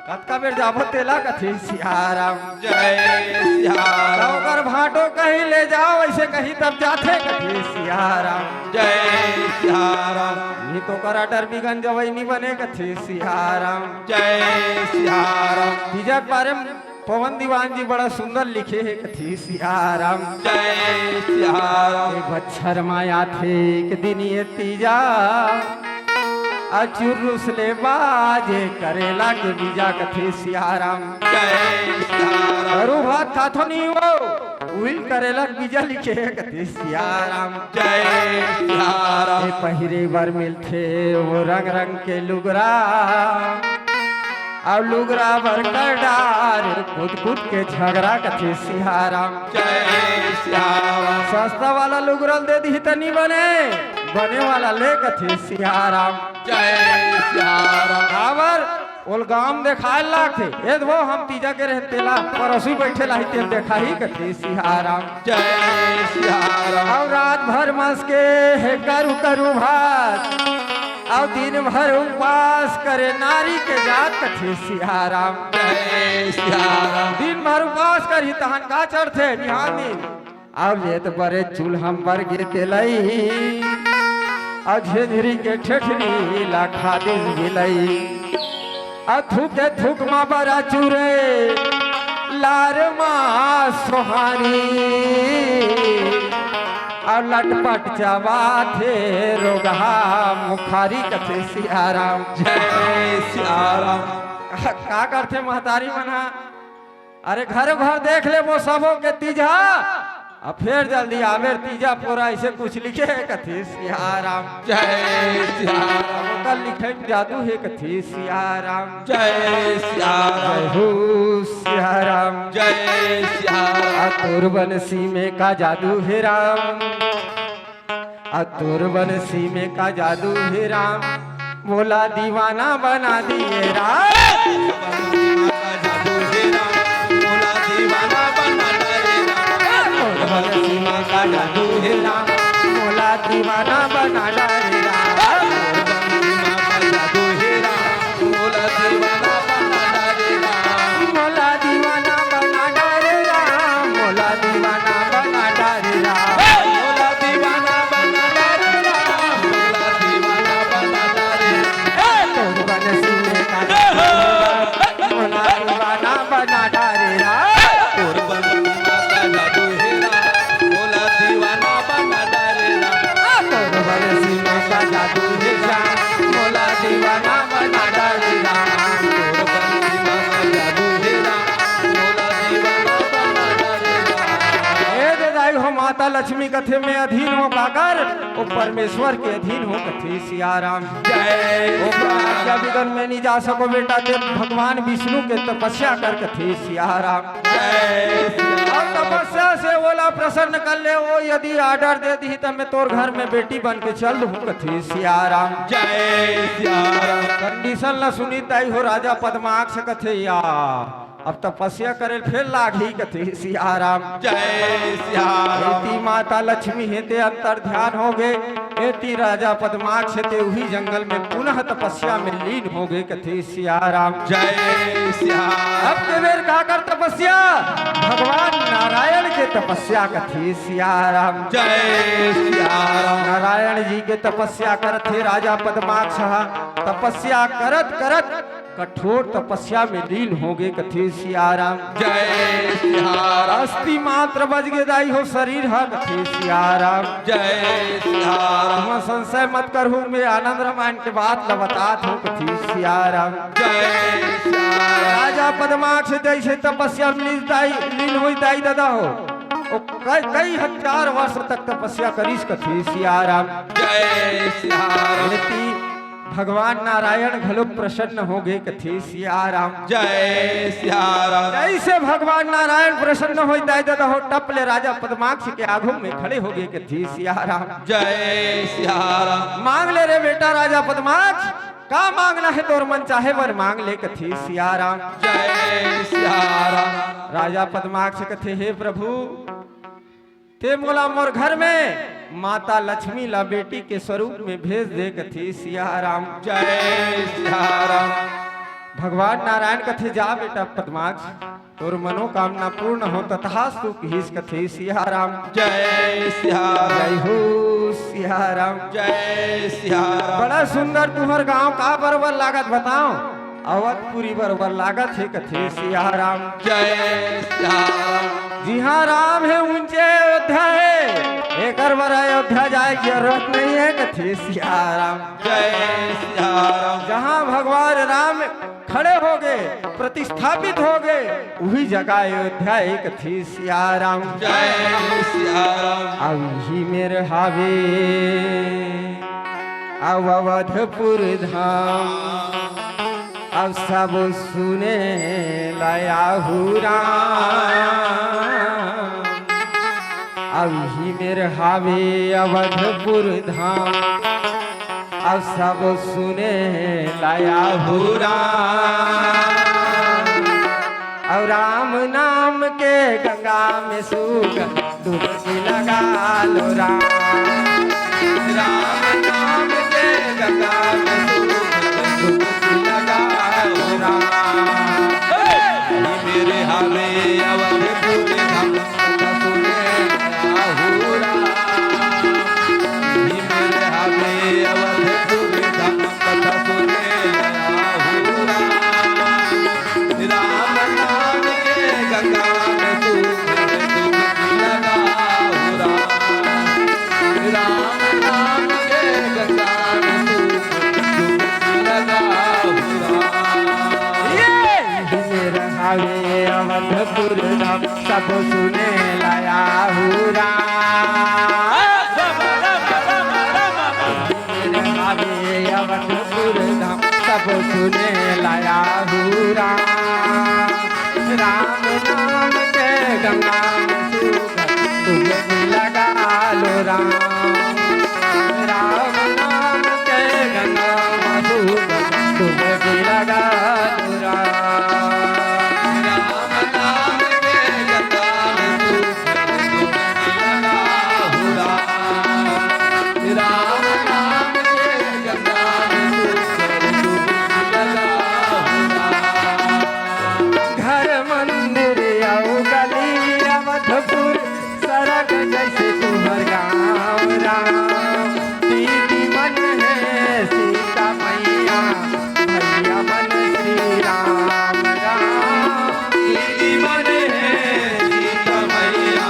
कतका बेर जाबो तेला कथे सियाराम। जय सियाराम। तो कर भाटो कहीं ले जाओ ऐसे कहीं तब जाते कथे सियाराम। जय सियाराम। नहीं तो कर अटर बिगन जवई नहीं बने कथे सियाराम। जय सियाराम। तीजा के बारे में पवन दीवान जी बड़ा सुंदर लिखे है कथी सियाराम। जय सियाराम। एक बच्छर माया थे एक दिन ये तीजा, अचुरुस ले बाजे करेला के बीजा कथे सियाराम। जय सियाराम। अरु भात खाथो नहीं वो उइल करेला के बीजा लिखे है कथे सियाराम। जय सियाराम। ये पहिरे बर मिलथे वो रंग रंग के लुगरा, अब लुगरा भर कर डार कूद कूद के झगड़ा कथे सियाराम। जय सियाराम। सस्ता वाला लुगरल दे दी तनी बने, बने वाला ले कथे सियाराम। जय सियाराम। खबर ओलगाम देखाए लाग थे एद वो हम तीजा के रहते ला परसु बैठे ला ही देखा ही कथे सियाराम। जय सियाराम। और रात भर मस के है करू करू भात, और दिन भर उपवास करे नारी के जात कथे सियाराम। जय सियाराम। दिन भर उपवास करी तहन का चढ़ते बिहान दिन, अब लेत बरे चूल्हा पर गिरते लई, और झेझरी के ठेठरी ला खादिस गिलई, और थूके थूक मा बरा चूरे लार मा सोहानी, और लटपट चबा थे रोगहा मुखारी कथे सियाराम। जय सियाराम। का करते महतारी मना, अरे घर घर देख ले वो सबों के तीजा, अब फिर जल्दी आवेर तीजा पूरा ऐसे कुछ लिखे है कथे सियाराम। जय सियाराम। कल लिखे जादू है कथे सियाराम। जय सियाराम। जय हो सियाराम। जय सियाराम। अतुर बंसी में का जादू है राम, अतुर बंसी में का जादू है राम, बोला दीवाना बना दिए राम। बंसी में का जादू है राम, बोला दीवाना बना डाले राम। मोला दीवाना बना डाले राम, मोला दीवाना बना डाले राम। मोला दीवाना बना डाले राम। मोला दीवाना बना डाले राम। तोर बंसी में का मोला दीवाना बना डाले राम। तोर बंसी में का जादू है राम। मोला दीवाना बना डाले राम। तोर बंसी माता लक्ष्मी कथे में अधीन हो पाकर वो परमेश्वर के अधीन हो कथे सिया राम। जय ओ आज्ञा बिगन में नहीं जा सको बेटा ते भगवान विष्णु के तपस्या कर कथे सिया राम। अब तपस्या से बोला प्रसन्न कर ले वो यदि आर्डर दे दी तो मैं तोर घर में बेटी बन के चल दूँ कथे सिया राम। जय सिया राम। कंडीशन न सुनी ताई हो राजा पद्माक्ष कथे या अब तपस्या करे फिर लागी कथे सिया राम। जय सिया राम। एती माता लक्ष्मी हेते अंतर ध्यान हो गए, एती राजा पद्माक्ष ते वही जंगल में पुनः तपस्या में लीन हो गए कथे सिया राम। जय सिया। अब के बेर का कर तपस्या भगवान नारायण के तपस्या कथे सिया राम। जय सिया राम। नारायण जी के तपस्या करते राजा पद्माक्ष तपस्या करत करत कठोर तपस्या में लीन हो गए कथे सिया राम। जय सिया राम। अस्थि मात्र बज गे दाई हो शरीर है कथे सिया राम। जय सिया राम। तुम संशय मत करहूँ मैं आनंद रामायण के बात लबतात हूँ कथे सिया राम। जय सिया राम। राजा पद्माक्ष जैसे तपस्या में लीन हो दाई दादा हो कई हजार वर्ष तक तपस्या करीस कथे सिया राम। जय सिया राम। भगवान नारायण घलो प्रसन्न हो गए कथे सिया राम। जय सिया राम। जैसे भगवान नारायण प्रसन्न हो दादा हो टपले राजा पद्माक्ष के आगू में खड़े हो गए कथे सिया राम। जय सिया राम। मांग ले रे बेटा राजा पद्माक्ष का मांगना है तोर मन चाहे वर मांग ले कथे सिया राम। जय सिया राम। राजा पद्माक्ष कथे हे प्रभु ते मोला मोर घर में माता लक्ष्मी ला बेटी के स्वरूप में भेज दे कथे सिया राम। जय सिया राम। भगवान नारायण कथे जा बेटा पद्माक्ष तोर मनोकामना पूर्ण हो तथास्तु कहिस कथे सिया राम। जय सिया जय राम। हो सिया राम। जय सिया राम। बड़ा सुंदर तुम्हार गांव का बरबर लागत बताओ अवधपुरी बरबर लागत है कथे सिया राम। जय सिया राम। जी हाँ राम है ऊंचे अयोध्या है एक बार अयोध्या जाए की जरूरत नहीं है कथे सिया राम। जय सिया राम। जहाँ भगवान राम खड़े हो गए प्रतिष्ठापित हो गए वही जगह अयोध्या एक थी सिया राम। जय सिया राम। अब ही मेरे हावे अब अवधपुर धाम अब सब सुने लाया अब ही मेरे हावे अवधपुर धाम अब सब सुने लाया हुरा और राम नाम के गंगा में सूख डुबकी लगा लो राम। राम नाम के गंगा में डुबकी लगा लो राम। मेरे हावे अवधपुर धाम सुने आहुरा। मेरे हावे अवधपुर धाम कथा सुने आहुरा। राम नाम के गंगा में डुबकी लगा हुरा। राम नाम के गंगा में डुबकी लगा हुरा। मेरे हावे अवधपुर धाम सब सुने लाया हुरा। मेरे हावे अवधपुर धाम सब सुने लाया हुरा। राम नाम के गंगा में सूख डुबकी लगा लो राम। राम नाम के गंगा में सूख डुबकी लगा लो राम। राम नाम के गंगा में डुबकी लगा हुरा। राम नाम के गंगा में डुबकी लगा हुरा। घर मंदिर आओ गली अवधपुर सड़क जैसे तुम्हार गाँव राम। दीदी मन है सीता मैया भैया मन श्री राम राम। दीदी मन है सीता मैया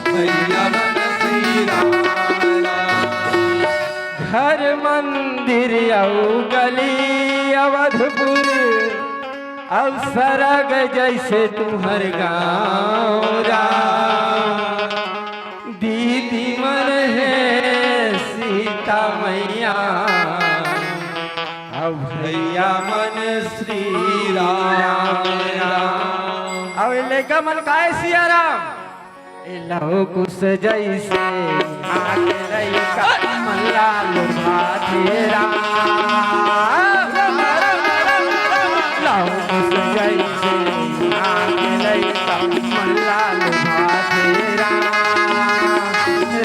भैया मन श्री राम राम। घर मंदिर आओ गली अवधपुर अब सड़क जैसे तुम्हार गाँव राम। लइका मन काहे सिया राम ए लहो कुछ जैसे आगे लइका मन लालू भाते राम लहो कुछ जैसे आगे लइका मन लालू भाते राम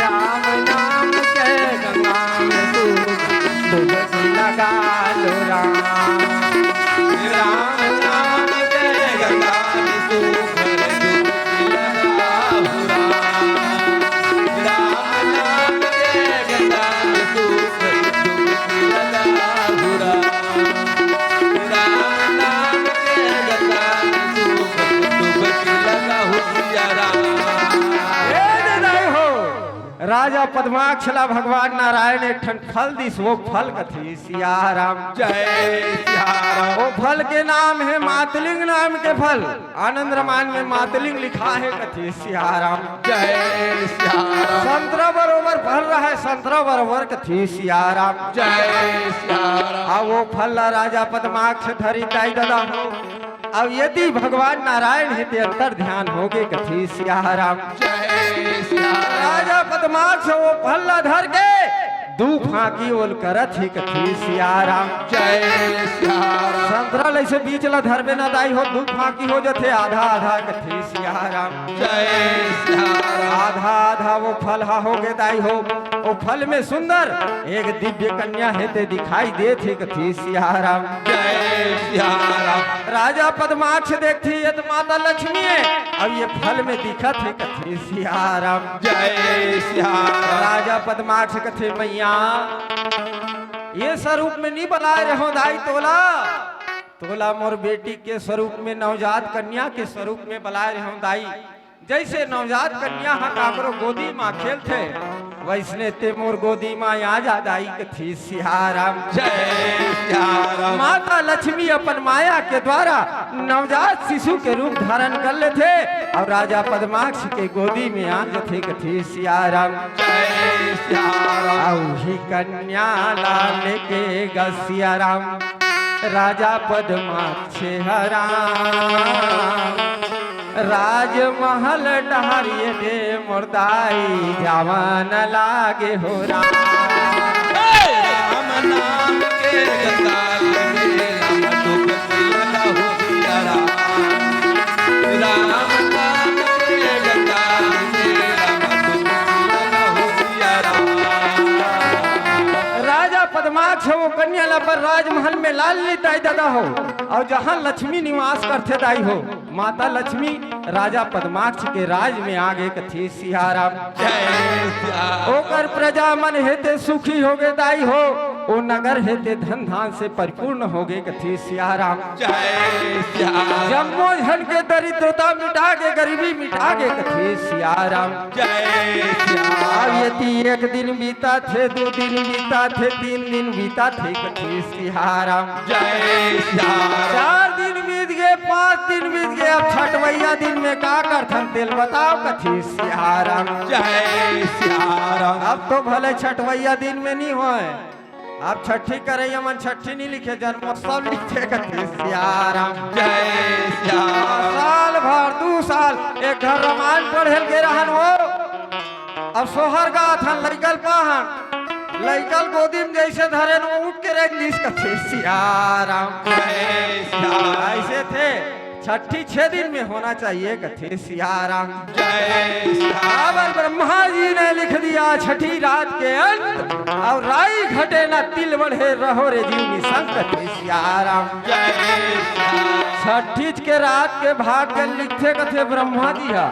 राम नाम के गंगा में तू डुबकी लगा लो राम राम नाम के गंगा में तू डुबकी लगा लो राम नाम के गंगा में तू डुबकी लगा लो राम नाम के गंगा में तू डुबकी लगा हो राजा पद्माक्षला भगवान नारायण एक ठन फल दिस वो फल कथी सिया राम जय सिया राम। वो फल के नाम है मातलिंग नाम के फल आनंद रामायण में मातलिंग लिखा है कथी सिया राम जय सिया राम। संतरा बरोबर फल रहा है संतरा बरोबर कथी सिया राम जय सिया राम। अब वो फल ला राजा पद्माक्ष धरी ताई दादा हो अब यदि भगवान नारायण है ते अंतर ध्यान होगे कथी सिया राम जय सिया राम। राजा पद्माक्ष वो फल ला धर के दू फाकी ओल करत ही कथी सिया राम जय सिया राम। संतरा लैसे बीच ला धरबे न दाई हो दू फाकी हो जथे आधा आधा कथी सिया राम जय सिया राम। आधा आधा वो फल हा हो गे दाई हो वो फल में सुंदर एक दिव्य कन्या है ते दिखाई दे थी कथी सिया राम जय सिया राम। राजा पद्माक्ष देखती ये तो माता लक्ष्मी है अब ये फल में दिखत है कथी सिया राम जय सिया राम। राजा पद्माक्ष कथे मैया ये स्वरूप में नहीं बनाए रहो दाई तोला तोला मोर बेटी के स्वरूप में नवजात कन्या के स्वरूप में बनाए रहो दाई जैसे नवजात कन्या हा काकरो गोदी माँ खेल थे वैसने ते मोर गोदी माँ आ जा दाई कथी सिया राम जय सिया राम। माता लक्ष्मी अपन माया के द्वारा नवजात शिशु के रूप धारण कर ले थे और राजा पद्माक्ष के गोदी में आ थे कथी सिया राम जय सिया राम। औही कन्या लाल के गसिया राम राजा पद्माक्ष हराम राजमहल डहरिए दे मुर्दाई जवान लागे हो राम राम नाम के गंगा में राम डुबकी लगा हो सिया राम। राम नाम के गंगा में राम डुबकी लगा हो सिया राम। राजा पद्माक्ष वो कन्या ला पर राजमहल में लाल दाई दादा हो और जहाँ लक्ष्मी निवास करते दाई हो माता लक्ष्मी राजा पद्माक्ष के राज में आगे कथी सिया राम जय सिया ओकर प्रजा मन हेते सुखी हो गए दाई हो ओ नगर हेते धन धान से परिपूर्ण हो गए कथी सिया राम जय सिया राम। जम्मो झन के दरिद्रता मिटा के गरीबी मिटा के कथी सिया राम जय सिया अब राम। यदि एक दिन बीता थे 2 दिन बीता थे 3 दिन बीता थे कथी सिया राम जय सिया राम। 4 दिन बीत गए 5 दिन बीत गए अब छठवैया दिन में का करथन तेल बताओ कथी सिया राम जय सिया राम। अब तो भले छठवैया दिन में नहीं होए अब छठी करे मन छठी नहीं लिखे जन्मोत्सव लिखे कथी सिया राम जय सिया राम। साल भर 2 साल एक घर रामायण पढ़े के रहन हो अब सोहर गाथन लइकल पाहन लइकल गोदी में जैसे धरे वो उठ के रख लीस कथी सिया राम जय सिया राम। ऐसे थे छठी 6 दिन में होना चाहिए कथी सिया राम जय सिया राम। अब ब्रह्मा जी ने लिख दिया छठी रात के अंत और राई घटे न तिल बढ़े रहो रे जीव निसंग कथी सिया राम जय सिया राम। छठी के रात के भाग के लिखे कथे ब्रह्मा जी हा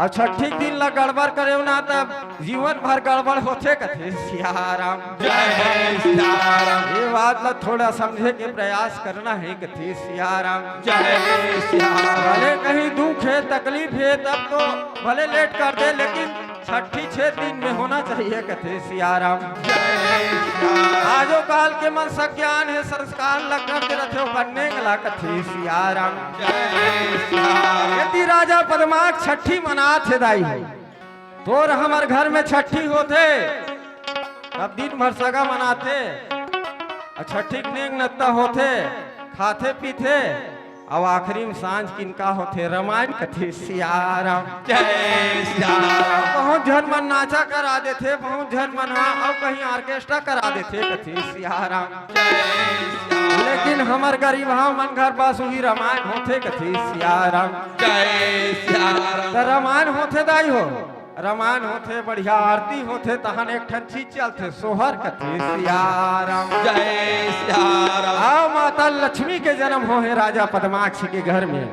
और छठी दिन ला गड़बड़ करे ना तब जीवन भर गड़बड़ होते कथे सिया राम जय सिया राम। ये बात ला थोड़ा समझे के प्रयास करना है कथे सिया राम जय सिया राम। भले कहीं दुख है तकलीफ है तब तो भले लेट कर दे लेकिन छठी 6 दिन में होना चाहिए कथे सिया राम जय सिया राम। आजो काल के मन ज्ञान है संस्कार लग करते रखे बनने गला कथे सिया राम जय सिया राम। यदि राजा पद्माक्ष छठी मना थे दाई तोर हमार घर में छठी होते तब दिन भर सगा मनाते और छठी नेंग नत्ता होते खाते पीते अब आखिरी में सांझ किनका होते रामायण कथे सियाराम। जय सिया राम बहुत झन मन नाचा करा देते, बहुत झन मन अब कहीं ऑर्केस्ट्रा करा देते कथे सियाराम। जय सिया लेकिन हमार गरीब मन घर पास वही रामायण होते कथे सियाराम। जय सिया राम तो रामायण होते दाई हो, रामायण होते बढ़िया आरती होते तहन एक ठन चीज चलते सोहर कथे सियाराम। जय सिया राम आओ माता लक्ष्मी के जन्म हो है राजा पद्माक्ष के घर में,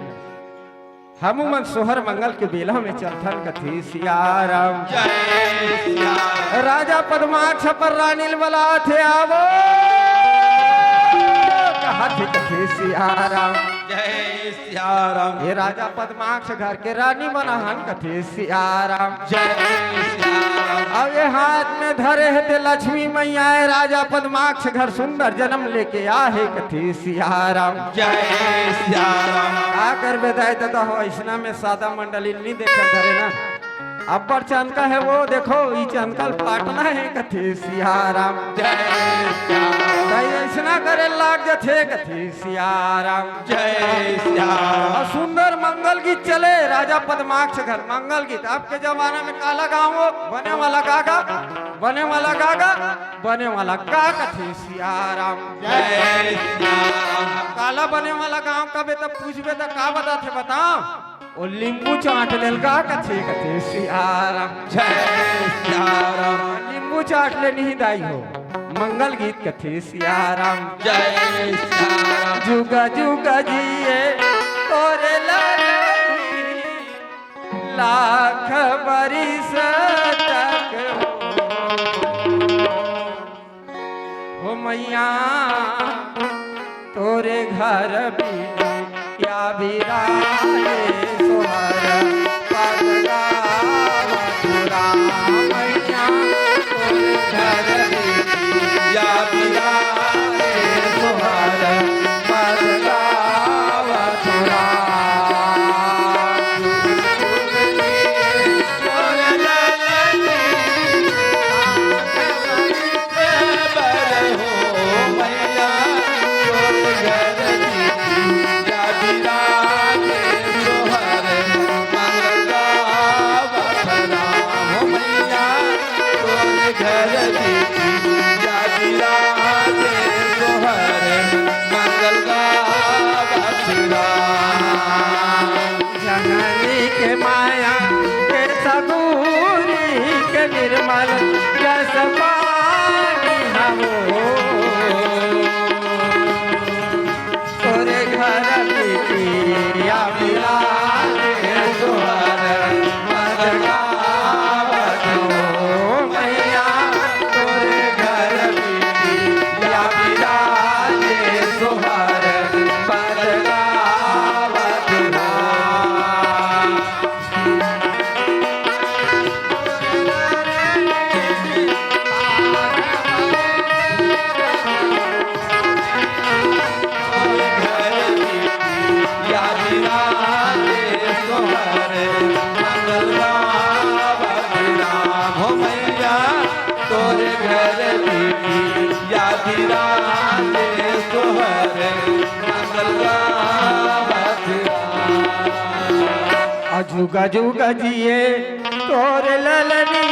हमू मन सोहर मंगल के बेला में चलथन कथे सियाराम। जय सिया राम राजा पद्माक्ष पर रानील बला थे आवो कहा थे कथे सियाराम। जय सिया राम ये राजा पद्माक्ष घर के रानी बनाहन कथे सियाराम। जय सिया राम अब ये हाथ में धरे है ते लक्ष्मी मैया राजा पद्माक्ष घर सुंदर जन्म लेके आहे कथे सियाराम। जय सिया राम का कर बेदाय तो हो ऐसा में सादा मंडली नहीं देखे धरे ना। अब्बर चंद का है वो देखो ई चंदकल पाटना है कथे सियाराम। जय सिया राम ऐसा करे लाग जथे कथे सियाराम। जय सिया राम और सुंदर मंगल गीत चले राजा पद्माक्ष घर मंगल गीत। अब के जमाने में काला गाँव बने वाला गागा बने वाला गागा बने वाला का कथे सियाराम। जय सिया राम काला बने वाला गाँव का बेटा पूछबे तो का बताते बताओ ओ लींबू चाट लेल का कथे कथे सियाराम। जय सिया राम लींबू चाट ले नहीं दाई हो मंगल गीत कथे सियाराम। जय सिया राम जुगा जुगा जिए तोरे लाली लाख बरिस तक हो मैया तोरे घर भी क्या बिराए सोहर पगला मथुरा मैया तोरे घर भी या पिया सोहर पगला मथुरा। जननी के माया के सबूरी के निर्मल जस पानी हमो तोरे घर बिटिया बिराए सोहर मदगावत हो मैया तोरे घर बिटिया बिराए सोहर मदगावत हो। जुगा जुगा जिए तोर ललनी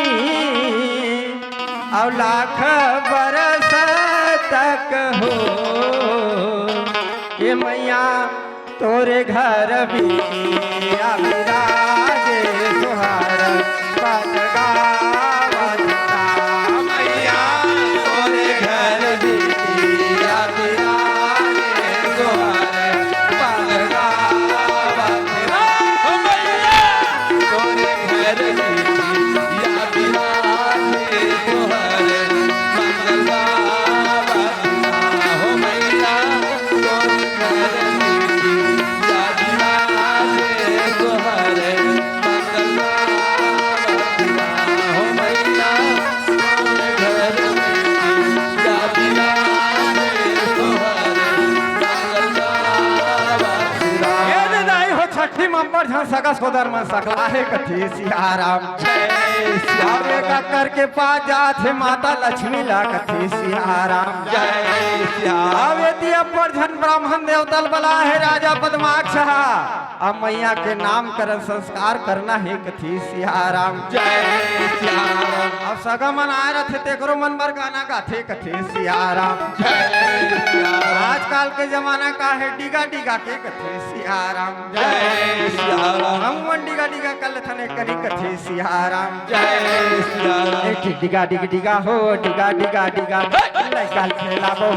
और लाख बरस तक हो ये मैया तोरे घर भी विराजे सोहर पगला मैया तोरे घर भी विराजे सोहर पगला छठी मंबर झन सका सोदर मन सकला है कथी सियाराम। अब एक करके पास जात है माता लक्ष्मी ला कथे सियाराम। जय सियाराम। अब यदि अपर झन ब्राह्मण देवतल बला है राजा पद्माक्ष, अब मैया के नामकरण संस्कार करना है कथी सियाराम। जय सियाराम। अब सगा मन आए रथे तेकरो मन बर गाना गाथे कथे सियाराम। जय सियाराम। आजकल के जमाना का है डिगा डिगा के कथे सियाराम। जय सियाराम। हम मन डिगा डिगा कल थने करी कथे सियाराम। जय सियाराम। एक डिगा डिग डिगा हो डिगा डिगा डिगा लइका खेला हो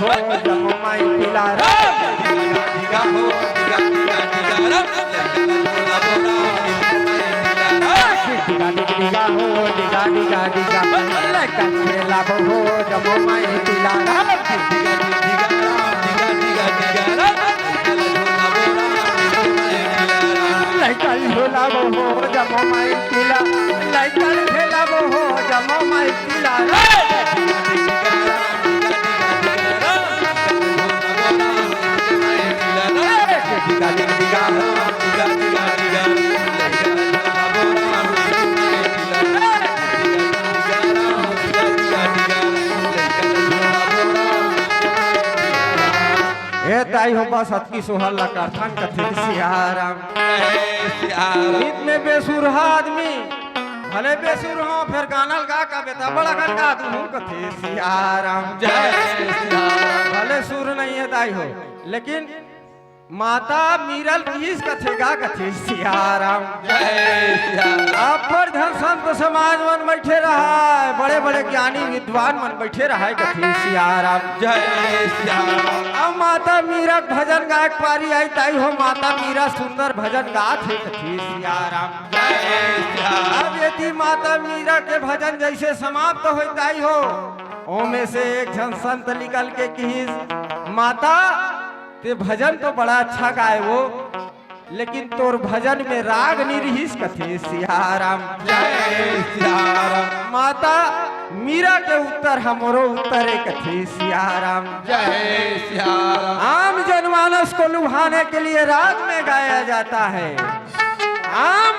जमो माई पिला डिगा हो डिगा डिगा डिगा डिगा डिग डिगा हो डिगा डिगा डिगा लइका खेला हो जमो माई पिला लइका झोला हो जमो माई पिला लइका खेला हो जमो माई पिला डिगा डिग डिगा हो डिगा डिगा डिगा ए ताई हो बस अतकी सोहल ला कारथान कथे सियाराम। गीत में बेसुर हा आदमी भले बेसुर हो फिर गानल गा का बेटा बड़ा गन गा तू कथे सियाराम। जय सियाराम। भले सुर नहीं है ताई हो लेकिन माता मीरल किस कथे गा कथे सियाराम। जय सियाराम। आप पर धन संत समाज मन बैठे रहा है, बड़े बड़े ज्ञानी विद्वान मन बैठे रहा है कथे सियाराम। जय सियाराम। अब माता मीरा भजन गायक पारी आई ताई हो माता मीरा सुंदर भजन गात है कथी सियाराम। जय सियाराम। अब यदि माता मीरा के भजन जैसे समाप्त हो ताई हो ओमे से एक जन संत निकल के कही माता ते भजन तो बड़ा अच्छा गाए वो लेकिन तोर भजन में राग निरहिस कथे सियाराम। जय सियाराम। माता मीरा के उत्तर हमरो उत्तर है कथे सियाराम। जय सियाराम। आम जनमानस को लुभाने के लिए राग में गाया जाता है। आम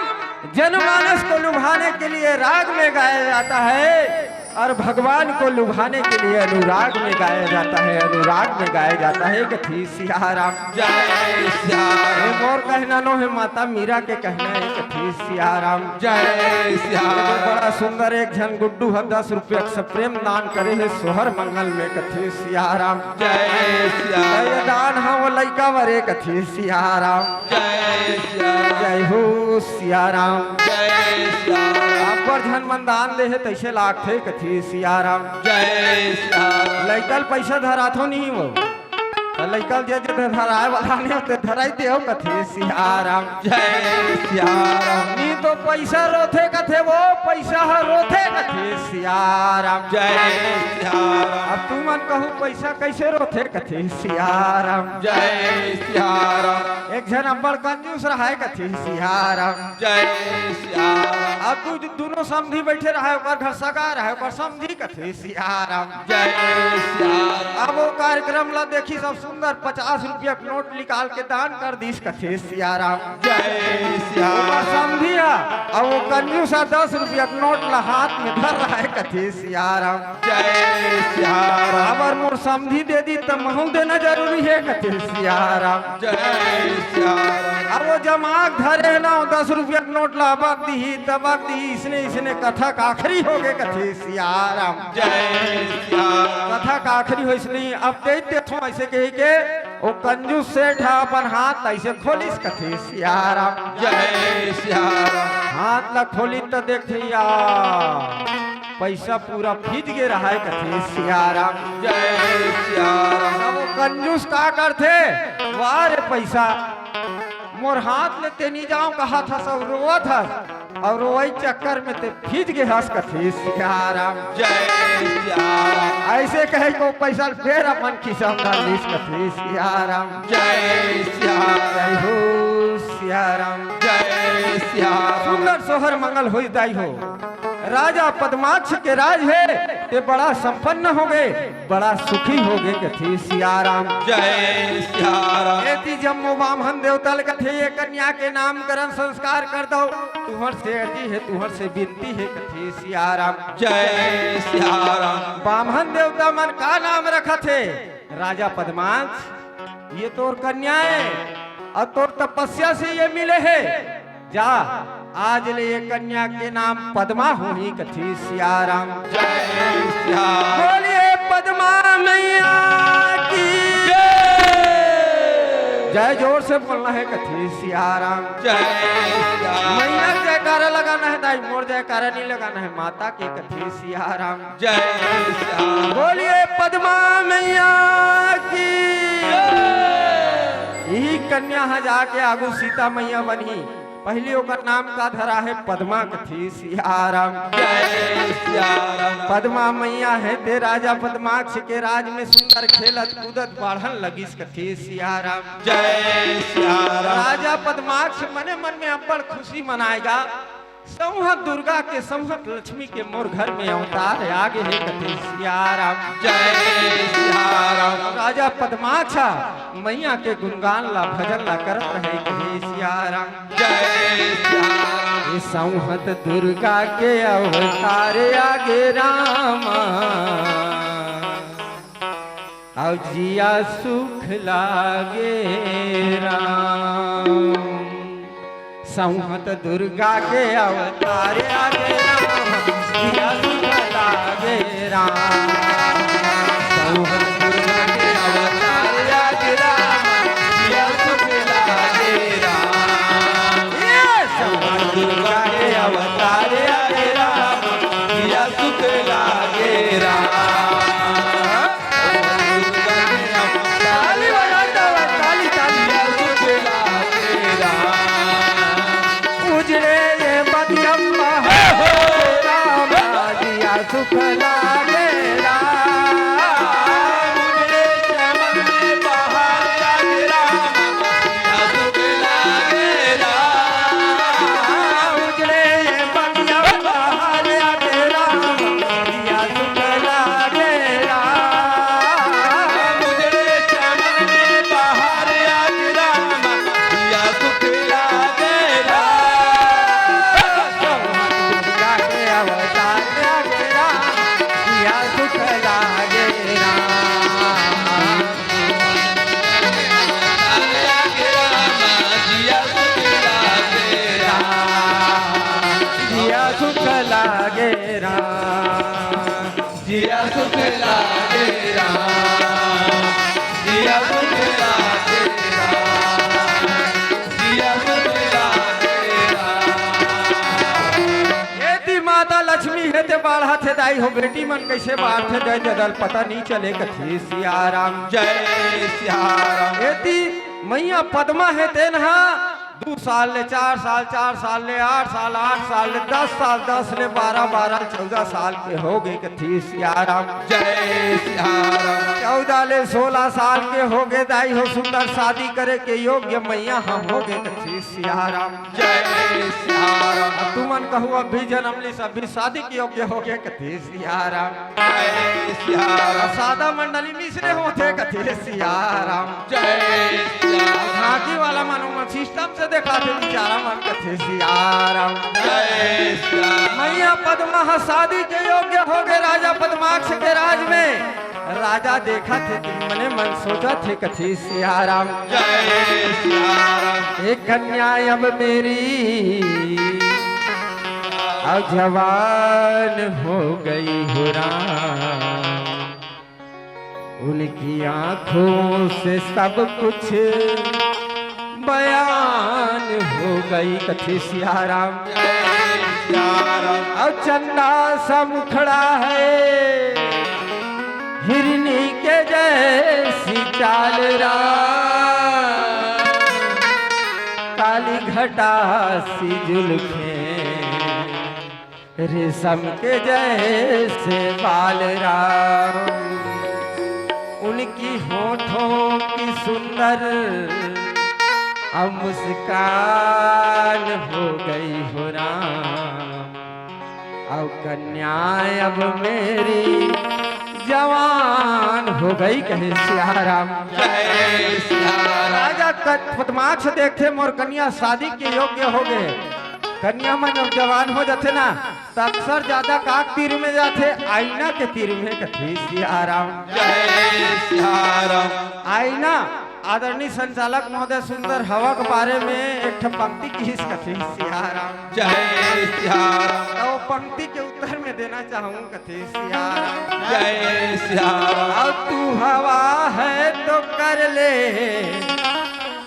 जनमानस को लुभाने के लिए राग में गाया जाता है और भगवान को लुभाने के लिए अनुराग में गाया जाता है। अनुराग में गाया जाता है कथी सियाराम। जय सियाराम। और कहना नो है माता मीरा के कहना है कथी सियाराम। जय सियाराम। बड़ा सुंदर एक जन गुड्डू है 10 रुपये से प्रेम दान करे है सोहर मंगल में कथी सियाराम। जय सियाराम। जय दान हाँ वो लइका वरे कथी सियाराम। जय सियाराम। जय हो सियाराम। जय सियाराम। आप पर धन मन दान दे है तैसे लाख थे कथी सियाराम। जय सियाराम। लइकल पैसा धराथो नहीं वो लइकल जे जे धराए वाला नहीं होते धराई देओ कथी सियाराम। जय सियाराम। नी तो पैसा रोथे कथे वो पैसा ह रोथे कथी सियाराम। जय सियाराम। अब तू मन कहू पैसा कैसे रोथे कथी सियाराम। जय सियाराम। एक जन अब्बड़ कंजूस रहा है कथी सियाराम। जय सियाराम। अब तू दोनों समधी बैठे रहा है ओकर घर सगा रहा है ओकर समधी कथी सियाराम। जय सियाराम। अब वो कार्यक्रम ला देखी सब सुंदर 50 रुपया नोट निकाल के दान कर दीस कथे सियाराम। जय सियाराम। समझिया अब वो कंजूसा 10 रुपया नोट ला हाथ में धर रहा है कथे सियाराम। जय सियाराम। अब मोर समझी दे दी तब महू देना जरूरी है कथे सियाराम। जय सियाराम। अब वो जमाक धरे ना 10 रुपया नोट ला अबक दी तबक दी इसने कथा का आखिरी हो गए कथे सियाराम। जय सियाराम। कथा का आखिरी हो इसलिए अब देते थो ऐसे कही के वो कंजूस सेठ अपन हाथ ऐसे खोलिस कथे सियाराम। जय सियाराम। हाथ ला खोली तो देखिया पैसा पूरा भीज गे रहा है कथे सियाराम। जय सियाराम। अब वो कंजूस का करते वाह रे पैसा मोर हाथ में ते नहीं जाऊं कहा था सब रोआ था और वही चक्कर में ते भीज गे हंस कथे सियाराम। जय सियाराम। ऐसे कहे को पैसा फिर अपन खिसा में डाल दीस कथे सियाराम। जय सियाराम। जय हो सियाराम। जय सियाराम। सुंदर सोहर मंगल हो दाई हो राजा पद्माक्ष के राज है ते बड़ा संपन्न हो गए, बड़ा सुखी हो गए कथी सियाराम। जय सियाराम। एती जम्मू बामहन देवतल कथे ये कन्या के नामकरण संस्कार कर दो, तुहर से अर्जी है, तुहर से विनती है कथी सियाराम। जय सियाराम। बामहन देवता मन का नाम रखा थे? राजा पद्माक्ष, ये तोर कन्या है और तोर तपस्या से ये मिले है। जा आज ले ये कन्या के नाम पद्मा हुई कथी सियाराम। जय सियाराम। बोलिए पद्मा मैया की जय। जोर से बोलना है कथी सियाराम। जय सियाराम। मैया जयकारा लगाना है दाई, मोर जयकारा नहीं लगाना है, माता की कथी सियाराम। जय सियाराम। बोलिए पद्मा मैया की। यही कन्या है जाके आगू सीता मैया बनी, पहले ओकर नाम का धरा है पद्मा कथी सियाराम। जय सियाराम। पद्मा मैया है ते राजा पद्माक्ष के राज में सुंदर खेलत कूदत बाढ़न लगिस कथी सियाराम। जय सियाराम। राजा पद्माक्ष मने मन में अब्बड़ खुशी मनाएगा, संहत दुर्गा के संहत लक्ष्मी के मोर घर में अवतार आगे है कथी सियाराम। जय सियाराम। राजा पद्माक्ष मैया के गुणगान ला भजन ला करत रहे कहे सियाराम। जय सियाराम। ये संहत दुर्गा के अवतार आगे रामा, और जिया सुख लागे राम। संहत दुर्गा के अवतार आगे राम, जिया सुख लागे राम। संहत दुर्गा के अवतार आगे राम, जिया सुख लागे राम। संहत दुर्गा के अवतार आगे राम, जिया सुख लागे राम। ताली बजाता हुआ, ताली ताली, जिया सुख लागे राम। उजड़े ये बदियम्मा हो राम, जिया सुख लागे राम। उजड़े चमन में बहार आगे राम, जिया सुख लागे राम। उजड़े ये बदियम्मा आगे राम, जिया सुख लागे राम। उजड़े चमन में बहार आगे राम, जिया सुख लागे राम। दुर्गा के अवतार आगे राम, जिया सुख लागे राम। जिया सुख लागे राम, जिया सुख लागे राम। जिया सुख लागे राम। जिया सुख लागे राम। जिया सुख लागे राम। एती माता लक्ष्मी है ते बाढ़ा थे दाई हो, बेटी मन कैसे बाढ़ थे जय जदल पता नहीं चले कथी सियाराम। जय सियाराम। एती मैया पद्मा है ते नहा 2 साल ले 4 साल, 4 साल ले 8 साल, 8 साल ले 10 साल, 10 ले 12, 12 14 साल के हो गए कथी सियाराम। जय सियाराम। 14 ले 16 साल के हो गए दाई हो, सुंदर शादी करे के योग्य मैया हम हो गए कथी सियाराम। जय सियाराम। तुमन कहू अभी जन्म ली अभी शादी के योग्य हो गए कथी सियाराम। जय सियाराम। सादा मंडली मिश्रे होते कथी सियाराम। जय सियाराम। झांकी वाला मानो सिस्टम से देखा थे बिचारा मन कथे सियाराम। जय सियाराम। मैया पद्मा शादी के योग्य हो गए राजा पद्माक्ष के राज में। राजा देखा थे मने मन सोचा थे कथी सियाराम। जय सियाराम। एक कन्या अब मेरी अब जवान हो गई हो राम, उनकी आंखों से सब कुछ बयान हो गई कथी सियाराम। अब चंदा सा मुखड़ा है, हिरनी के जैसी चाल राम, काली घटा सी जुल्फें, रेशम के जैसे बाल राम, उनकी होठों की सुंदर अब मुस्कान हो गई हो राम, अब कन्या अब मेरी जवान हो गई, कहे सियाराम। जय सिया राम। राजा पद्माक्ष देखे मोर कन्या शादी के योग्य हो गए। कन्या मन जब जवान हो जाते ना तो अक्सर ज्यादा काक तीर में जाते, आईना के तीर में कथे सियाराम। जय सिया राम। आईना आदरणीय संचालक महोदय सुंदर हवा के बारे में एक पंक्ति की कथे सियाराम। जय सिया राम। तो वो पंक्ति के उत्तर में देना चाहूँ कथे सियाराम। जय सिया राम। अब तू हवा है तो कर ले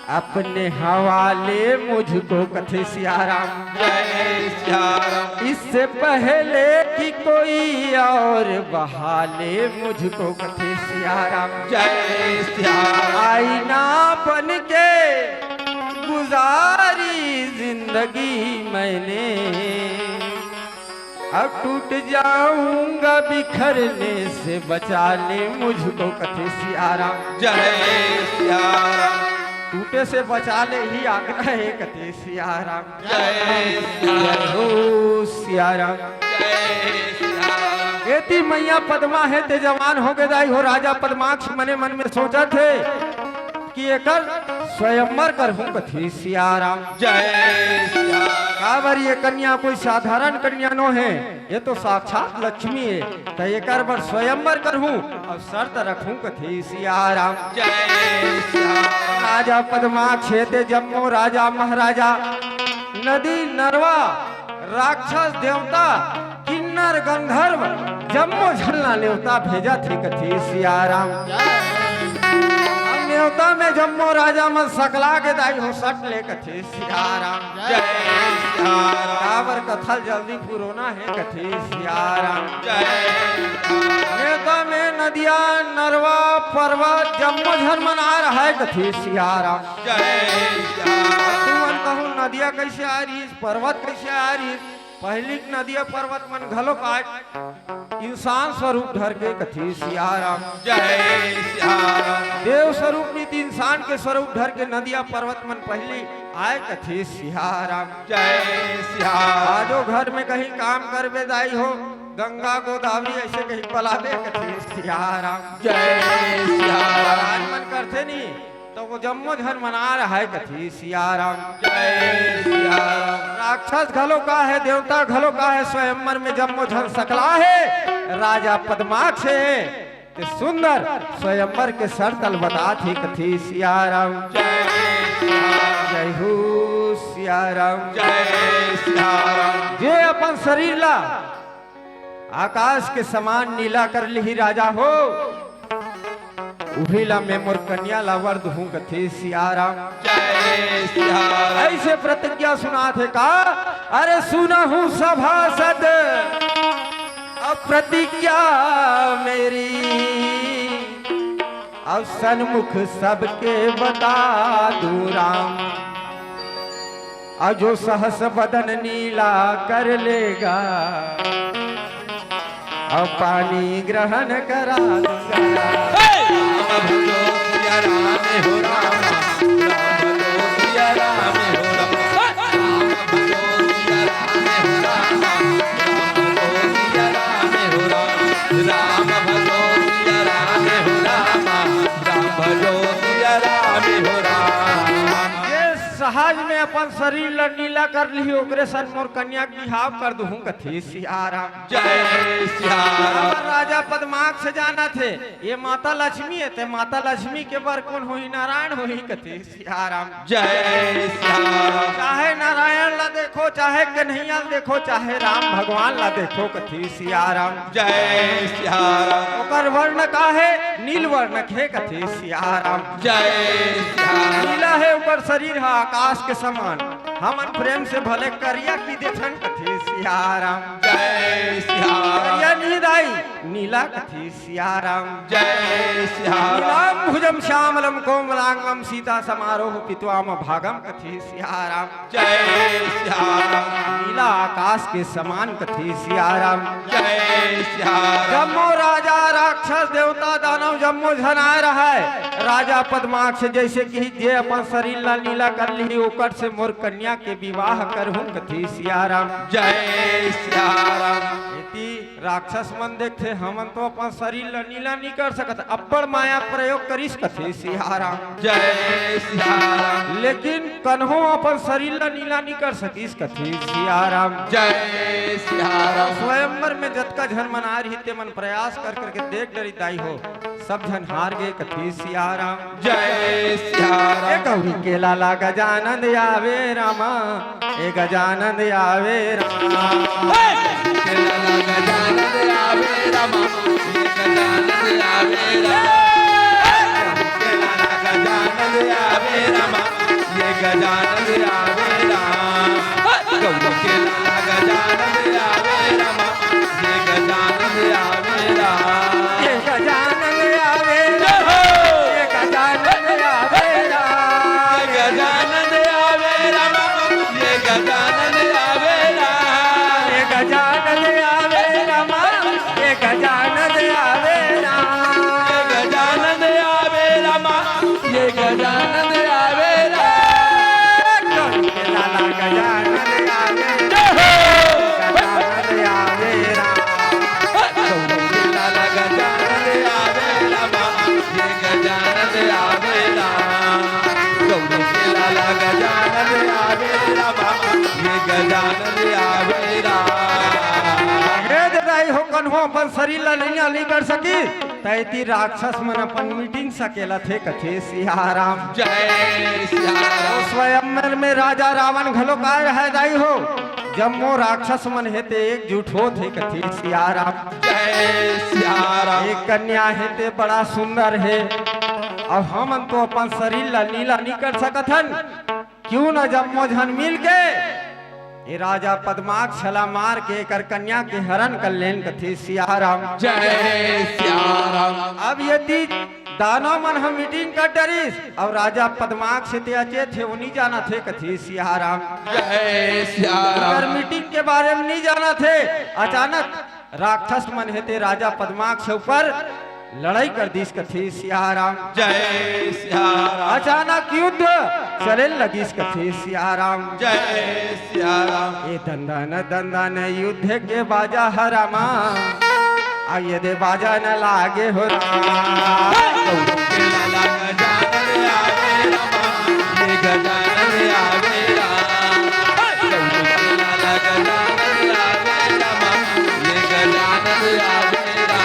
अपने हवाले मुझको, कथे सियाराम। जय सिया राम। इससे पहले कि कोई और बहाले मुझको, कथे सियाराम। जय सिया राम। आईना बन के गुजारी जिंदगी मैंने, अब टूट जाऊंगा बिखरने से बचा ले मुझको, कथे सियाराम। जय सिया राम। टूटे से बचा ले ही आग्रह है, कथे सियाराम। जय सिया जय हो सियाराम। जय सिया राम। एती मैया पद्मा है ते जवान हो गए दाई हो। राजा पद्माक्ष मने मन में सोचा थे कि एकर स्वयंवर करहूं, कथे सियाराम। जय सिया राम। काबर ये कन्या कोई साधारण कन्या नो है, ये तो साक्षात लक्ष्मी है। तो एकर बर स्वयंवर करहूं और शर्त रखूं, कथे सियाराम। जय सिया राम। राजा पद्माक्ष ते जम्मो राजा महाराजा नदी नरवा राक्षस देवता किन्नर गंधर्व जम्मो झलना न्योता भेजा थे, कथे सियाराम। न्योता में जम्मो राजा मन सकला के दाई हो सट ले, कथे सियाराम। जय सिया राम। काबर कथल जल्दी पुरोना है, कथे सियाराम। जय न्योता में नदिया नरवा पर्वत जम्मो झल मन आ रहा है, कथे सियाराम। जय सिया राम। तुमन कहूँ नदिया कैसे आ रही, पर्वत कैसे आ रही। पहली नदिया पर्वत मन घलो काट इंसान स्वरूप धर के, कथे सियाराम। जय सिया राम। देव स्वरूप नीत इंसान के स्वरूप धर के नदिया पर्वत मन पहली आए, कथे सियाराम। जय सिया राम। आजो घर में कहीं काम करबे दाई हो, गंगा गोदावरी ऐसे कहीं पलाबे, कथे सियाराम। जय सिया राम। आज मन करते नहीं तो वो जम्मो झन मना रहा है, कथे सियाराम। जय सिया राम। राक्षस घलो का है, देवता घलो का है, स्वयंवर में जम्मो झन सकला है। राजा पद्माक्ष है ते सुंदर स्वयंवर के शर्त बता थी, कथे सियाराम। जय सिया राम। जय हो सियाराम। जय सिया राम। जे अपन शरीर ला आकाश के समान नीला कर ली राजा हो, उभिला में मोर कन्या ला वर दूं, कथे सियाराम। जय सिया राम। ऐसे प्रतिज्ञा सुना थे का, अरे सुना हूं सभासद अब प्रतिज्ञा मेरी, अब सन्मुख सबके बता दूं राम। अब जो सहस बदन नीला कर लेगा, अब पानी ग्रहण करा दूंगा। राम भजो सिया राम हो राम। राम भजो सिया राम हो राम। राम भजो सिया राम हो राम। राम भजो सिया राम हो राम। राम भजो सिया राम हो राम। राम भजो सिया राम हो राम। ये सहज में अपन शरीर ला नीला कर ली, ओकरे सन मोर कन्या की बिहाव कर दूं, कथे सियाराम। जय सिया राम। राजा पद्माक्ष से जाना थे ये माता लक्ष्मी है, ते माता लक्ष्मी के बर कौन हुई, नारायण हुई, कथे सियाराम। जय सिया राम। चाहे नारायण ला देखो, चाहे कन्हैया देखो, चाहे राम भगवान ला देखो, कथे सियाराम। जय सिया राम। ओकर वर्ण का है नील वर्ण है, कथे सियाराम। जय सिया राम। नीला है ऊपर शरीर है आकाश के समान, हमन प्रेम से भले करिया की देखन, कथे सियाराम। जय सिया राम। करिया नहीं दाई नीला, कथे सियाराम। जय सिया राम। नीलाम भुजम श्यामलम कोमलांगम सीता समारोह पित्वाम भागम, कथे सियाराम। जय सिया राम। नीला आकाश के समान, कथे सियाराम। जय सिया राम। जम्मो राजा राक्षस देवता दानव जम्मो झन आ रहा है। राजा पद्माक्ष जैसे कि जे अपन शरीर ला नीला कर ली, ओकर से मोर कन्या कन्या के विवाह करहूं कथी सियाराम। जय सिया राम। इति राक्षस मन देखते हमन तो अपन शरीर ला नीला नहीं कर सकत, अब्बड़ माया प्रयोग करिस कथी सियाराम। जय सिया राम। लेकिन कन्हो अपन शरीर ला नीला नहीं कर सकीस कथी सियाराम। जय सिया राम। स्वयंवर में जतका झन मन आ रही ते मन प्रयास कर करके देख डरी दाई हो, सब झन हार गए कथी सियाराम। जय सिया ए राम। गौरी के लाला गजानंद आवे रामा, ए गजानंद आवे रामा। के लाला गजानन आवे रामा, ये गजानन आवे रामा। के लाला गजानन आवे रामा, ये गजानन आवे रामा। गौरी के लाला गजानन आवे रामा, ये गजानन आवे रामा। ये गजानन आवे रामा, ये गजानन आवे रामा। गजानन आवे रामा, ये गजानन आवे रामा। ये गजानन आवे रामा, ये गजानन आवे रामा। ये गजानन आवे रामा, ये गजानन आवे रामा। गौरी के लाला गजानन आवे रामा, गजानन आवे रामा। गौरी के लाला गजानन आवे रामा, ये गजानन आवे रामा। गौरी के लाला गजानन आवे रामा, ये गजानन आवे रामा। हे दाई हो कन्हो अपन शरीर ला नहीं कर सकी, तैती राक्षस मन अपन मीटिंग सकेला थे कथे सियाराम। जय सिया राम। स्वयंवर में राजा रावण घलो काय है दाई हो, जब मो राक्षस मन हेते एकजुट हो थे कथे सियाराम। जय सिया राम। एक कन्या हेते बड़ा सुंदर है, अब हमन तो अपन शरीर ला नीला नहीं कर सकथन, क्यों न जब मो झन मिल के ये राजा पद्माक्ष छला मार के कर कन्या के हरण कर लेन कथे सियाराम। जय सिया राम। अब यदि दानव मन हम मीटिंग कर डरिस और राजा पद्माक्ष से अचे थे वो नहीं जाना थे कथी सियाराम। जय सिया अगर राम। मीटिंग के बारे में नहीं जाना थे, अचानक राक्षस मन हेते राजा पद्माक्ष के ऊपर लड़ाई कर दीस कथी सियाराम। जय सिया राम। अचानक युद्ध चले लगीस कथी सियाराम। जय सिया राम। ये दंदन दंदन युद्ध के बाजा हरामा, आइए दे बाजा न लागे हो रामा। गौरी के लाला गजानन आवे रामा, ये गजानन आवे रामा। गौरी के लाला गजानन आवे रामा, ये गजानन आवे रामा।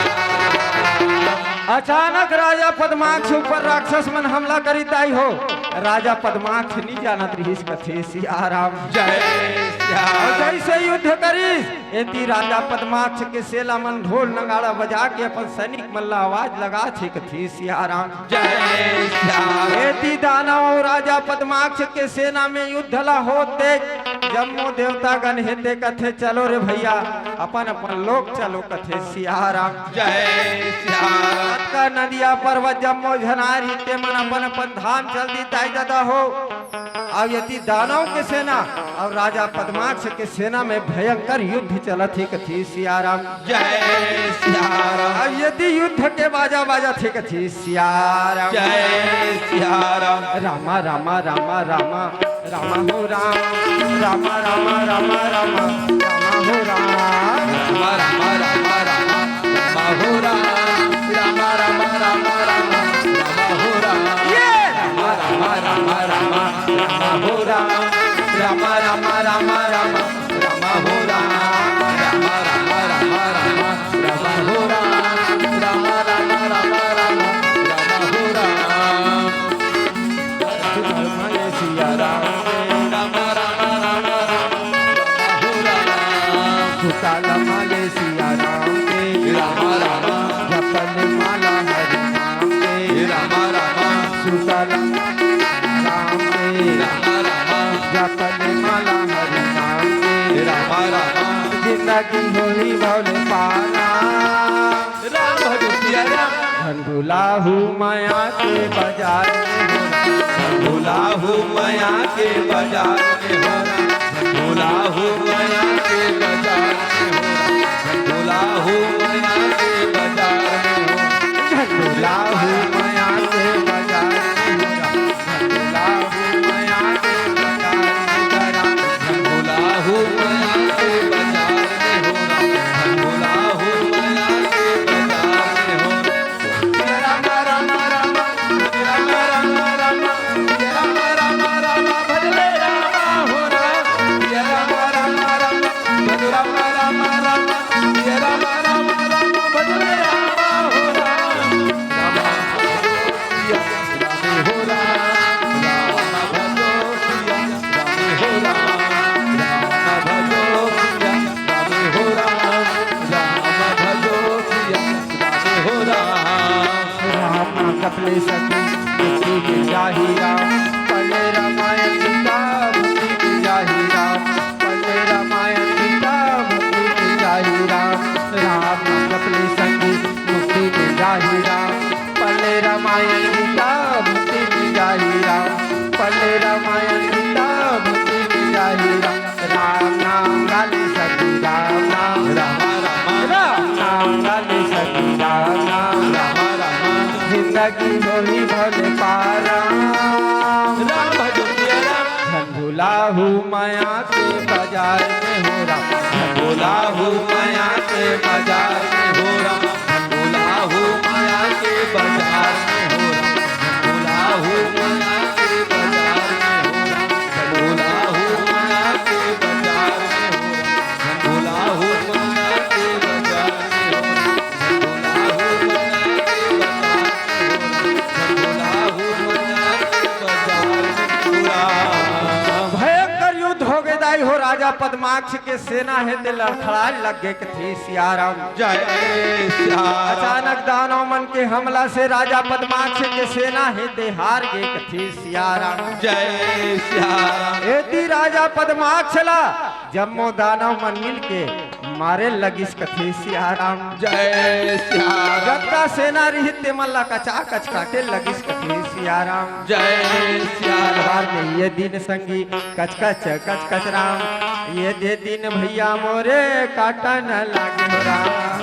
अचानक राजा पद्माक्ष ऊपर राक्षस मन हमला करी ताई हो, राजा पद्माक्ष नहीं जानत रहीस कथे सियाराम। जय सिया और राम। जैसे युद्ध करीस एती राजा पद्माक्ष के सेला मन ढोल नगाड़ा बजा के अपन सैनिक मन ला आवाज लगा थे कथी सियाराम। जय सिया राम। एती दानव और राजा पद्माक्ष के सेना में युद्ध ला होते, जम्मो देवता गण हेते कथे चलो रे भैया अपन अपन लोग चलो कथे सियाराम। जय सिया राम। का नदिया पर्वत जम्मो झनारी ते मन अपन अपन धाम चल दी ताई दादा हो। अब यदि दानव के सेना और राजा पद्माक्ष के सेना में भयंकर युद्ध चलत ही कथी सियाराम। जय सिया राम। अब यदि युद्ध के बाजा बाजा थे कथी सियाराम। जय सिया राम। रामा रामा रामा रामा रामा हो राम, रामा रामा रामा रामा रामा हो राम। रामा रामा रामा रामा रामा हो राम। रामा रामा रामा रामा रामा हो राम। ये रामा रामा रामा रामा रामा हो राम। रामा रामा रामा रामा रामा हो राम। रामा रामा रामा रामा रामा हो राम। रामा रामा रामा रामा रामा हो राम। धर्म सिया राम, रामा रामा रामा रामा हो राम। सुकाल माले सिया राम के, रामा रामा जपन माला हरि नाम के। रामा रामा सुकाल राम के, रामा रामा जपन माला हरि नाम के। रामा रामा जिंदगी होली भोले पाना, राम भगतिया राम। झंडुलाहू माया के बाजार में हो राम। भोला हूँ माया के बाजार में हो राम। भोला हूँ माया के बाजार में हो राम। भोला हूँ माया के बाजार में हो राम। झंडुलाहू माया के बाजार में हो राम। झंडुलाहू माया के बाजार में हो राम। जपले सखी मुक्ति मिल जाही राम पढ़े रामायण गीता मुक्ति मिल जाही राम पढ़े रामायण गीता मुक्ति मिल जाही राम राम नाम जपले सखी मुक्ति मिल जाही राम पढ़े रामायण गीता मुक्ति मिल जाही राम पढ़े रामायण गीता मुक्ति मिल जाही राम राम नाम गाले सखी राम नाम राम राम राम नाम गाले सखी राम नाम राम राम जिंदगी होली भले पारा राम भजो सिया राम झंझुला हूँ माया के बाजार में हो राम बोला हूँ माया के बाजार में हो राम बोला हूँ माया के बाजार में हो राम बोला हूँ माया के बाजार में हो राम बोला हूँ माया के बाजार में हो राम बोला हूँ माया के बाजार में हो राम बोला हूँ माया के बाजार में हो राम बोला हूँ माया के बाजार में हो राम भयंकर युद्ध हो गए दाई हो राजा पद्माक्ष के सेना है ते लड़खड़ाने लग गए कि थे सियाराम जय श्याम अचानक दानव मन के हमला से राजा पद्माक्ष के सेना है ते हार गए कि थे सियाराम जय श्याम एती राजा पद्माक्ष ला जम्मो दानव मन मिल के मारे लगिस कथे सियाराम जय श्याम जब का सेना रहित ते मल्ला कचा कच काटे लगिस कथे सियाराम जय श्याम तलवार में ये दिन संगी कच कच राम ये दे दिन भैया मोरे काटा न लागे हो राम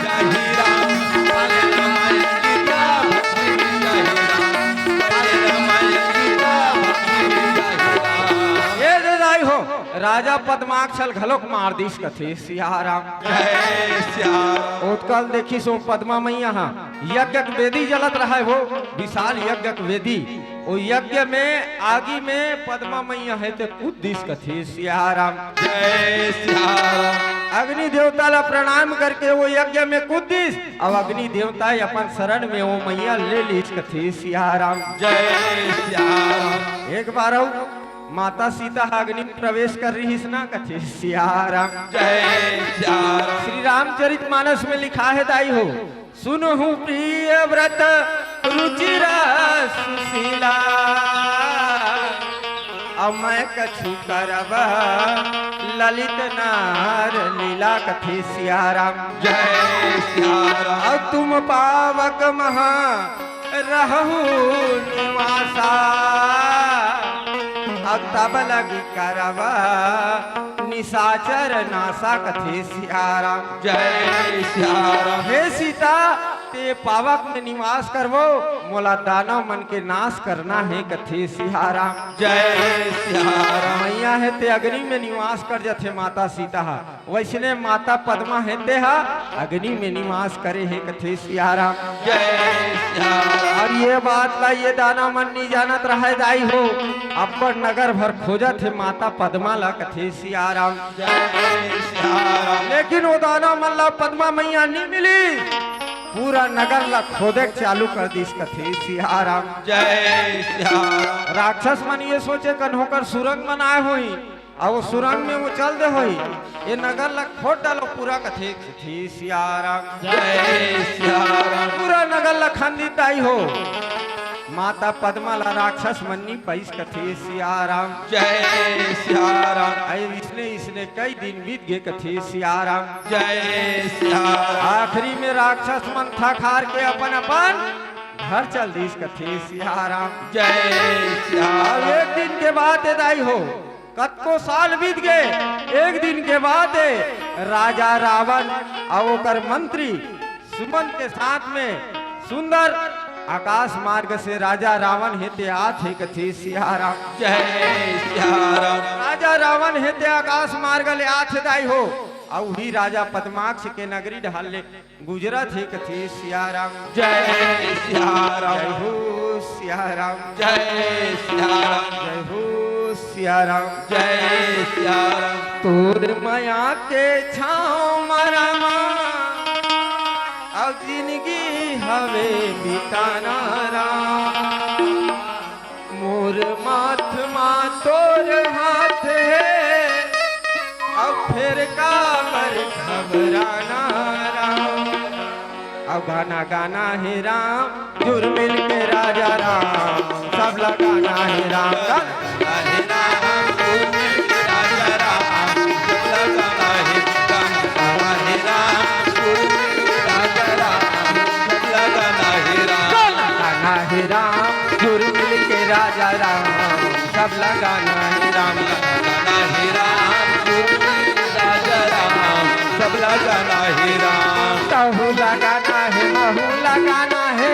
जय राम पाले रामायण गीता भक्ति जय राम पाले रामायण गीता भक्ति जय राम ये दे दाई हो राजा पद्माक्षल घलोक मार दीस कथे सियाराम जय श्याम उत्कल देखी सो पद्मा मैया यज्ञ वेदी जलत रहा है वो विशाल यज्ञ वेदी वो यज्ञ में आगी में पद्मा मैया है ते कूद दिस कथे सियाराम जय श्याम अग्नि देवता ला प्रणाम करके वो यज्ञ में कूद दिस अब अग्नि देवता अपन शरण में वो मैया ले लीस कथे सियाराम जय श्याम एक बार माता सीता अग्नि में प्रवेश कर रही ना कथे सियाराम जय श्याम श्री रामचरित मानस में लिखा है दाई हो सुनहु प्रिय व्रत रुचिरा सुशीला अमय कछु करब ललित नार लीला कथे सियाराम जय श्याम अब तुम पावक महा रहु निवासा अब तब लगी करब निशाचर नासा कथे सियाराम जय श्याम हे सीता ते पावक में निवास करवो मोला दानव मन के नाश करना है कथे सियाराम जय श्याम मैया है ते अग्नि में निवास कर जथे माता सीता वैसने माता पद्मा है ते अग्नि में निवास करे है कथे सियाराम जय श्याम और ये बात ला ये दानव मन नहीं जानत रहे दाई हो अपन नगर भर खोजत है माता पद्मा ला कथे सियाराम जय श्याम लेकिन वो दानव मन ला पद्मा मैया नहीं मिली पूरा नगर ला खोदे चालू कर दी कथे सियाराम जय श्याम राक्षस मन ये सोचे कन होकर सुरंग बनाए हुई और वो सुरंग में वो चल दे हुई ये नगर ला खोद डालो पूरा कथे कथे सियाराम जय श्याम पूरा नगर ला खंडित आई हो माता पद्मा ला राक्षस मन्नी पैस कथे सियाराम जय श्याम आई इसने कई दिन बीत गए कथे सियाराम जय श्याम आखिरी में राक्षस मन था खार के अपन घर चल दीस कथे सियाराम जय अब श्याम एक दिन के बाद दाई हो कतको साल बीत गए एक दिन के बाद राजा रावण और ओकर मंत्री सुमन के साथ में सुंदर आकाश मार्ग से राजा रावण हेते आत है कथे सियाराम जय श्याम राजा रावण हेते आकाश मार्ग ले आत दाई हो और वही राजा पद्माक्ष के नगरी ढाल ले गुजरत है कथे सियाराम जय श्याम जय हो सियाराम जय श्याम जय हो सियाराम जय श्याम तोर माया के छाँव मरमा अब जिंदगी हवे बिताना राम मोर माथ मा तोर हाथ है अब फिर काबर घबराना राम अब गाना गाना है राम जुर मिल के राजा राम सब लगाना है राम गाना हे राम जुर मिल के राजा राम सब लगाना है गाना हे राम जुर मिल के राजा राम सब लगाना है राम गाना है राम जुर मिल के राजा राम सब लगाना है राम गाना हे राम जुर मिल के राजा राम सब लगाना है राम तहु लगाना है महू लगाना है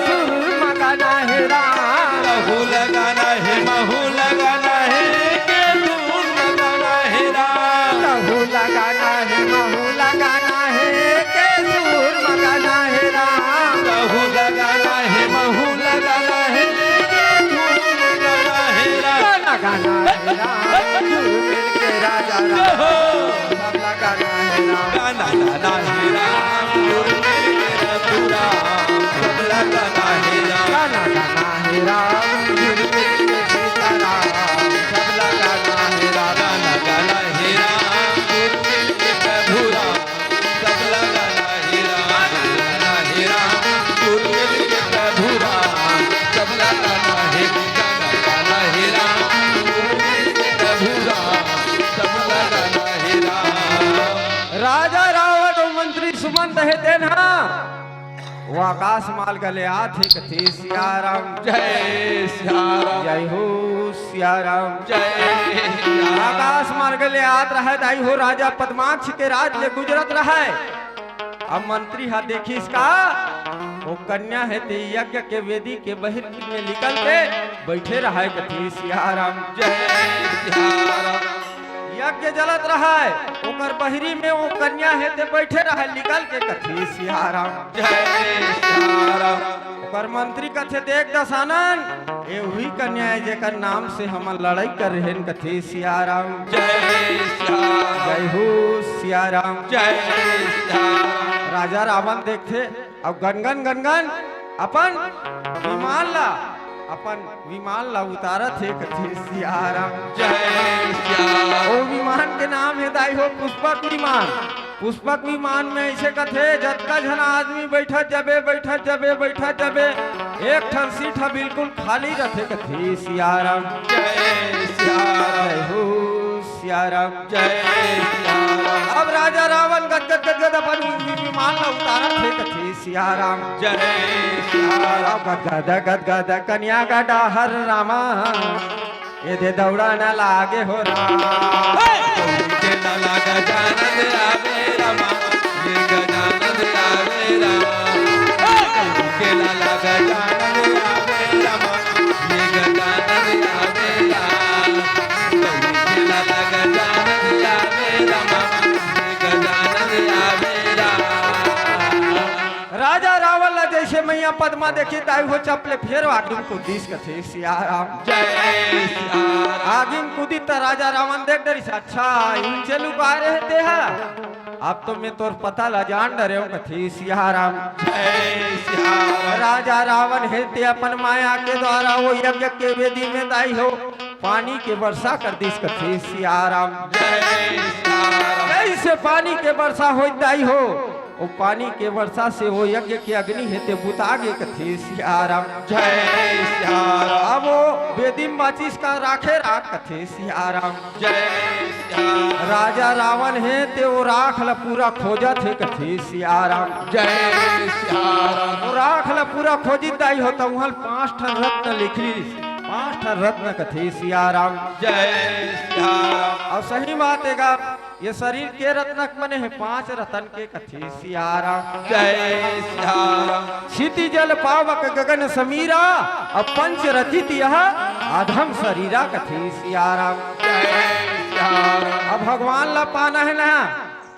सुर मगाना है राम लहू लगाना है महू लगाना है के दूर लगाना है राम तहु लगाना है महू लगाना है के सुर मगाना है राम लहू लगाना है महू लगाना है के दूर लगाना है राम गाना है राम जुर मिल के राजा राम सब लगाना है राम गाना गाना है राम जुर मिल के रघुरा सब लगाना है राम गाना गाना है राम जुर मिल के सीताराम सब लगाना है राम गाना गाना है राम जुर मिल के प्रभुरा सब लगाना है राम गाना है राम जुर मिल के प्रभुरा सब लगाना है गाना गाना है राम जुर मिल के प्रभुरा सब लगाना है राम राजा रावण और मंत्री सुमंत है देना वो आकाश माल गले आथे कथे सियाराम जय श्याम जय हो सियाराम जय श्याम आकाश माल गले आत रहे दाई हो राजा पद्माक्ष के राज ले गुजरत रहे अब मंत्री हा देखी इसका वो कन्या है ते यज्ञ के वेदी के बहिर में निकल के बैठे रहे कथे सियाराम जय श्याम यज्ञ जलत रहा है ओकर बहिरी में वो कन्या है ते बैठे रहे निकल के कथी सियाराम जय श्याम ओकर मंत्री कथे देख दसानन ये वही कन्या है जेकर नाम से हम लड़ाई कर रहे कथी सियाराम जय श्याम जय हो सियाराम जय श्याम राजा रावण देखते अब गनगन गनगन अपन विमान ला उतारत है कथी सियाराम जय श्याम ओ विमान के नाम है दाई हो पुष्पक विमान पुष्पक विमान में ऐसे कथे जतका जन आदमी बैठत जबे एक ठन सीट है बिल्कुल खाली रथे कथी सियाराम जय श्याम जय हो सियाराम जय श्याम अब राजा रावण गदगद अपन विमान ला उतारत है कथी सियाराम जय श्याम गदगद कन्या का डाहर रामा ये दे दौड़ा न लागे हो राम के न लगा जानद आवे रमा ये गजानद आवे राम के न लगा जानद आवे रमा ये गजानद आवे राम के न लगा जानद आवे रमा ये गजानद आवे राम राजा रावण ला जैसे मैया पद्मा देखी ताई हो चपले फेर आगिन को दिस कथे सियाराम जय श्याम आगिन कूदी त राजा रावण देख डरी से अच्छा इन चलू का रहे ते हा अब तो मैं तोर पता ला जान डरे हूं कथे सियाराम जय श्याम राजा रावण है ते अपन माया के द्वारा वो यज्ञ के वेदी में दाई हो पानी के वर्षा कर दिस कथे सियाराम जय श्याम कैसे पानी के वर्षा हो दाई हो वो पानी के वर्षा से वो यज्ञ की अग्नि है ते बुतागे कथे सियाराम जय श्याम अब वो वेदी में माचिस का राखे राख कथे सियाराम जय श्याम राजा रावण है ते वो राख ला पूरा खोजत है कथे सियाराम जय श्याम वो राख ला पूरा खोजी दाई होता वहां 5 ठन रत्न लिखली 5 ठन रत्न कथे सियाराम जय श्याम और सही बात है ये शरीर के रत्नक बने हैं 5 रतन के कथे सियाराम जय श्याम क्षिति जल पावक गगन समीरा अब पंच रचित यह आधम शरीरा कथे सियाराम जय श्याम अब भगवान ला पाना है ना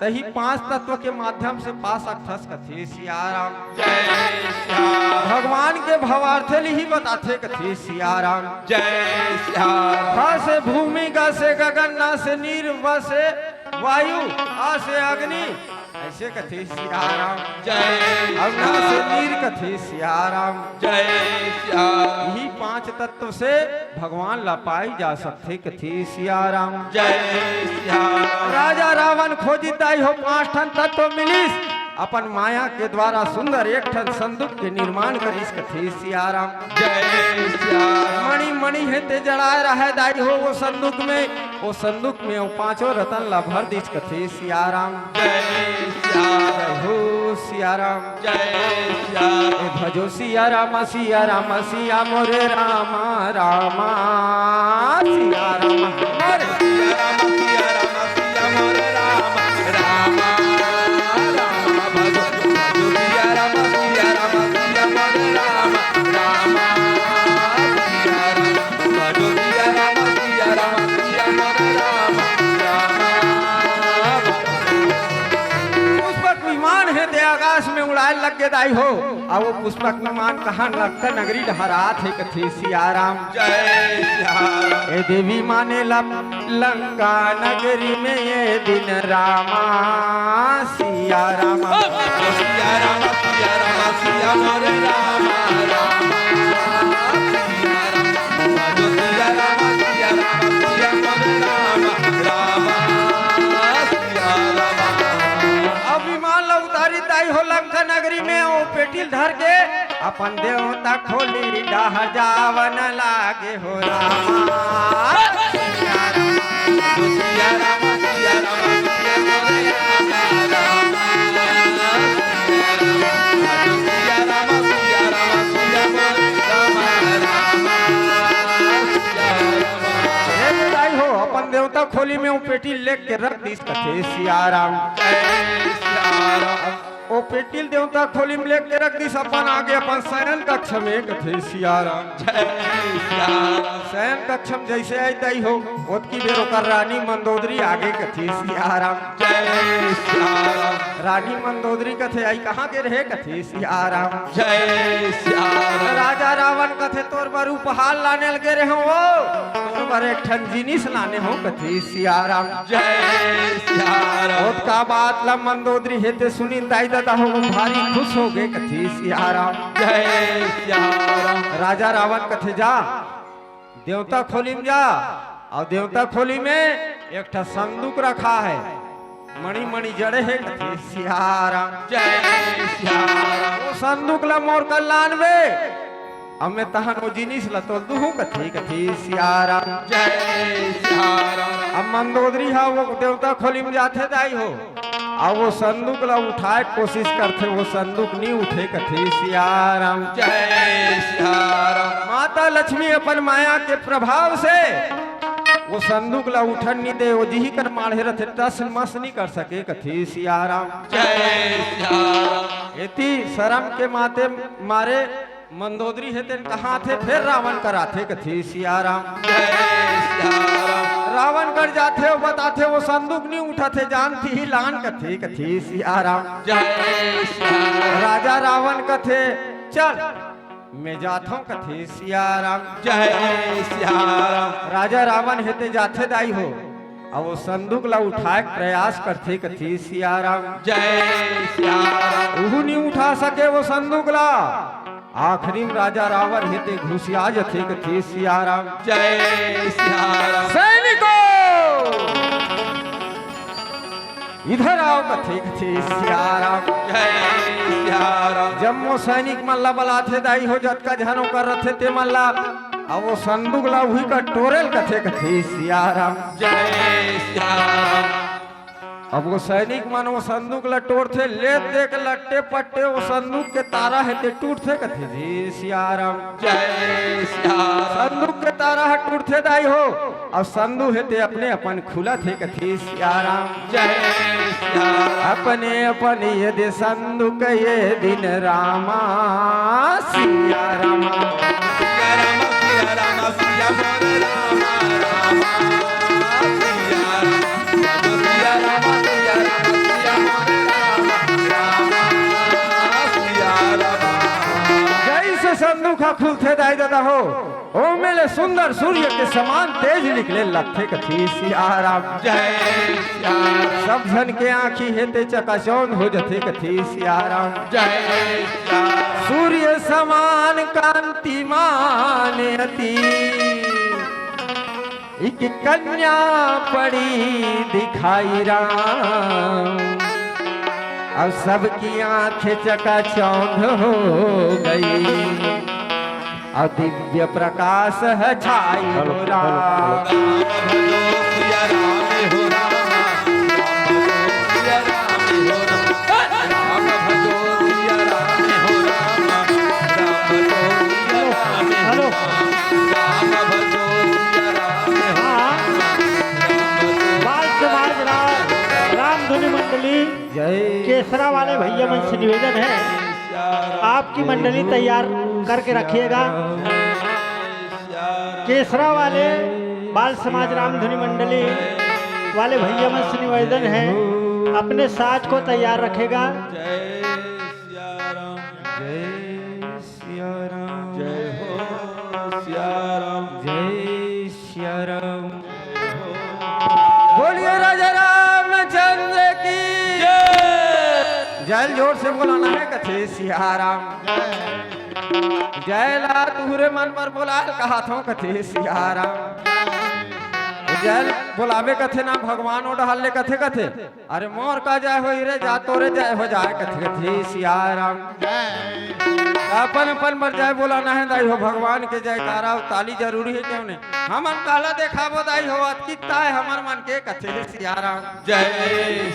तही 5 तत्व के माध्यम से पा सकथस कथे सियाराम जय श्याम भगवान के भवार्थ ही बताथे कथे सियाराम जय श्याम भ से भूमि ग से गगन न से नीर व से वायु आ से अग्नि ऐसे कथे सियाराम जय अब न से नीर कथे सियाराम जय श्याम यही 5 तत्व से भगवान ला पाई जा सकते कथे सियाराम जय श्याम राजा रावण खोजिताई हो 5 ठन तत्व मिलिस अपन माया के द्वारा सुंदर एक ठन संदूक के निर्माण करिस कथे सियाराम। जय सियाराम। मणि मणि हेते जड़ाए रहे दाई हो वो संदूक में वो पांचों रतन ला भर दिस कथे सियाराम। जय सियाराम। हो सियाराम। जय सियाराम। भजो सियाराम सियाराम सिया मोरे रामा रामा सियाराम मोरे सियाराम सियाराम सिया मोरे राम राम राम भजो भजो सियाराम सियाराम सिया मोरे राम राम सियाराम भजो सियाराम सियाराम सिया मोरे राम राम। पुष्पक विमान है दे आकाश में उड़ाए लग गए दाई हो और वो पुष्पक विमान कहाँ लक्का नगरी ढहरात है कथे सियाराम। जय सियाराम। ए देवी माने लंका नगरी में ये दिन रामा सियाराम। भजो सियाराम सियाराम सिया मोरे राम राम सियाराम भजो सियाराम सियाराम सिया मोरे राम राम सियाराम। अब विमान ला उतारी दाई हो लंका नगरी में ओ पेटिल धर के अपन देवता खोली डाह जावन लागे हो रामा सियाराम। भजो सियाराम सियाराम सिया मोरे राम राम भजो सियाराम सियाराम सिया मोरे राम राम सियाराम। हे दाई हो अपन देवता खोली में वो पेटिल लेके के रख दिस कथे सियाराम। जय सियाराम। ओ पेटिल देवता खोली में लेके रख दिस अपन आगे अपन शयन कक्ष में कथे सियाराम। जय सियाराम। शयन कक्ष में जैसे आई दई हो ओतकी बेरो कर रानी मंदोदरी आगे कथे सियाराम। जय सियाराम। रानी मंदोदरी कथे आई कहाँ के रहे कथे सियाराम। जय सियाराम। राजा रावण कथे तोर बर उपहार लाने लगे रहे हो तोर बर एक ठन जिनिस लाने हो कथे सियाराम। जय सियाराम। ओत का बात ला मंदोदरी हेते सुनी दाई दादा हो भारी खुश हो गए कथे सियाराम। जय सियाराम। राजा रावण कथे जा देवता खोली में जा और देवता खोली में एक ठा संदूक रखा है मणि मणि जड़े है कथे सियाराम। जय सियाराम। वो संदूक ला मोर कल्याण वे अब मैं तहन वो जिनिस ला तोल दूं कथे कथे सियाराम। जय सियाराम। अब मंदोदरी हा वो देवता खोली में जाते दाई हो और वो संदूक ला उठाए कोशिश करते वो संदूक नहीं उठे कथे सियाराम। जय सियाराम। माता लक्ष्मी अपन माया के प्रभाव से वो संदूक ला उठन नहीं दे वो जिही कर माढ़े रथे टस मस नहीं कर सके कथे सियाराम। जय सियाराम। इति शर्म के माते मारे मंदोदरी हेते कहाँ थे फिर रावण कराथे कथे सियाराम। जय सियाराम। रावण कर जाते वो बताते वो संदूक नहीं उठाते जानती ही लान कथे कथे सियाराम। जय सियाराम। राजा रावण कथे चल मैं जाता हूँ कथे सियाराम। जय सियाराम। राजा रावण हेते जाते दाई हो और वो संदूक ला उठाए प्रयास करते कथे सियाराम। जय सियाराम। उहु नहीं उठा सके वो संदूक ला आखिरी में राजा रावण हेते घुसिया जथे कथे सियाराम। जय सियाराम। सैनिकों इधर आओ कथे कथे सियाराम। जय सियाराम। जब वो सैनिक मल्ला बलाथे दाई हो जत का झनो कर रथे ते मल्ला अब वो संदूक ला हुई का टोरेल कथे कथे सियाराम। जय सियाराम। अब वो सैनिक मन वो संदूक ला टोर थे ले देख लट्टे पट्टे वो संदूक के तारा है ते टूट थे कथे जी सियाराम। जय सियाराम। संदूक के तारा है टूट थे दाई हो और संदूक है ते अपने अपन खुला थे कथे सियाराम। जय सियाराम। अपने अपने ये दे संदूक ये दिन रामा सियाराम। सियाराम सियाराम सिया मोरे राम राम सियाराम। भजो सियाराम सियाराम सिया मोरे राम राम सियाराम। जैसे संदूक खुलते दाई दादा हो ओ मेले सुंदर सूर्य के समान तेज निकले लथे कथी सियाराम। जय सियाराम। सब जन के आँखी हेते चकाचौंध हो जथे कथी सियाराम। जय सियाराम। सूर्य समान कांतिमान अति एक कन्या पड़ी दिखाई राम। अब सबकी आंखें चकाचौंध हो गई, और दिव्य प्रकाश है छाई हो राम। भजो सिया राम हो राम, सिया राम हो राम, राम भजो सिया राम हो राम, राम भजो सिया राम हो राम, राम भजो सिया राम हो राम। बाल समाज राम धुनी मंडली जय केसरा वाले भैया मन से निवेदन है, आपकी मंडली तैयार करके रखिएगा। केसरा वाले बाल समाज रामधुनी मंडली वाले भैया मन से निवेदन है, अपने साज को तैयार रखेगा। जय सिया राम, जय सिया राम, जय हो सिया राम, जय सिया राम। बोलिए राजा रामचंद्र की जय। जोर से बोलाना है कथे सिया राम। जय ला तुहरे मन पर बोला कहा था कथे सिया राम। जय बोलावे कथे ना भगवान डहाल ले कथे कथे, अरे मोर का जय हो रे जा तोरे जय हो जाए कथे कथे सिया राम। अपन अपन पर जय बोलाना है दाई हो, भगवान के जयकारा ताली जरूरी है क्यों नहीं। हमन काला देखाबो दाई हो कितना है हमर मन के कथे सिया राम। जय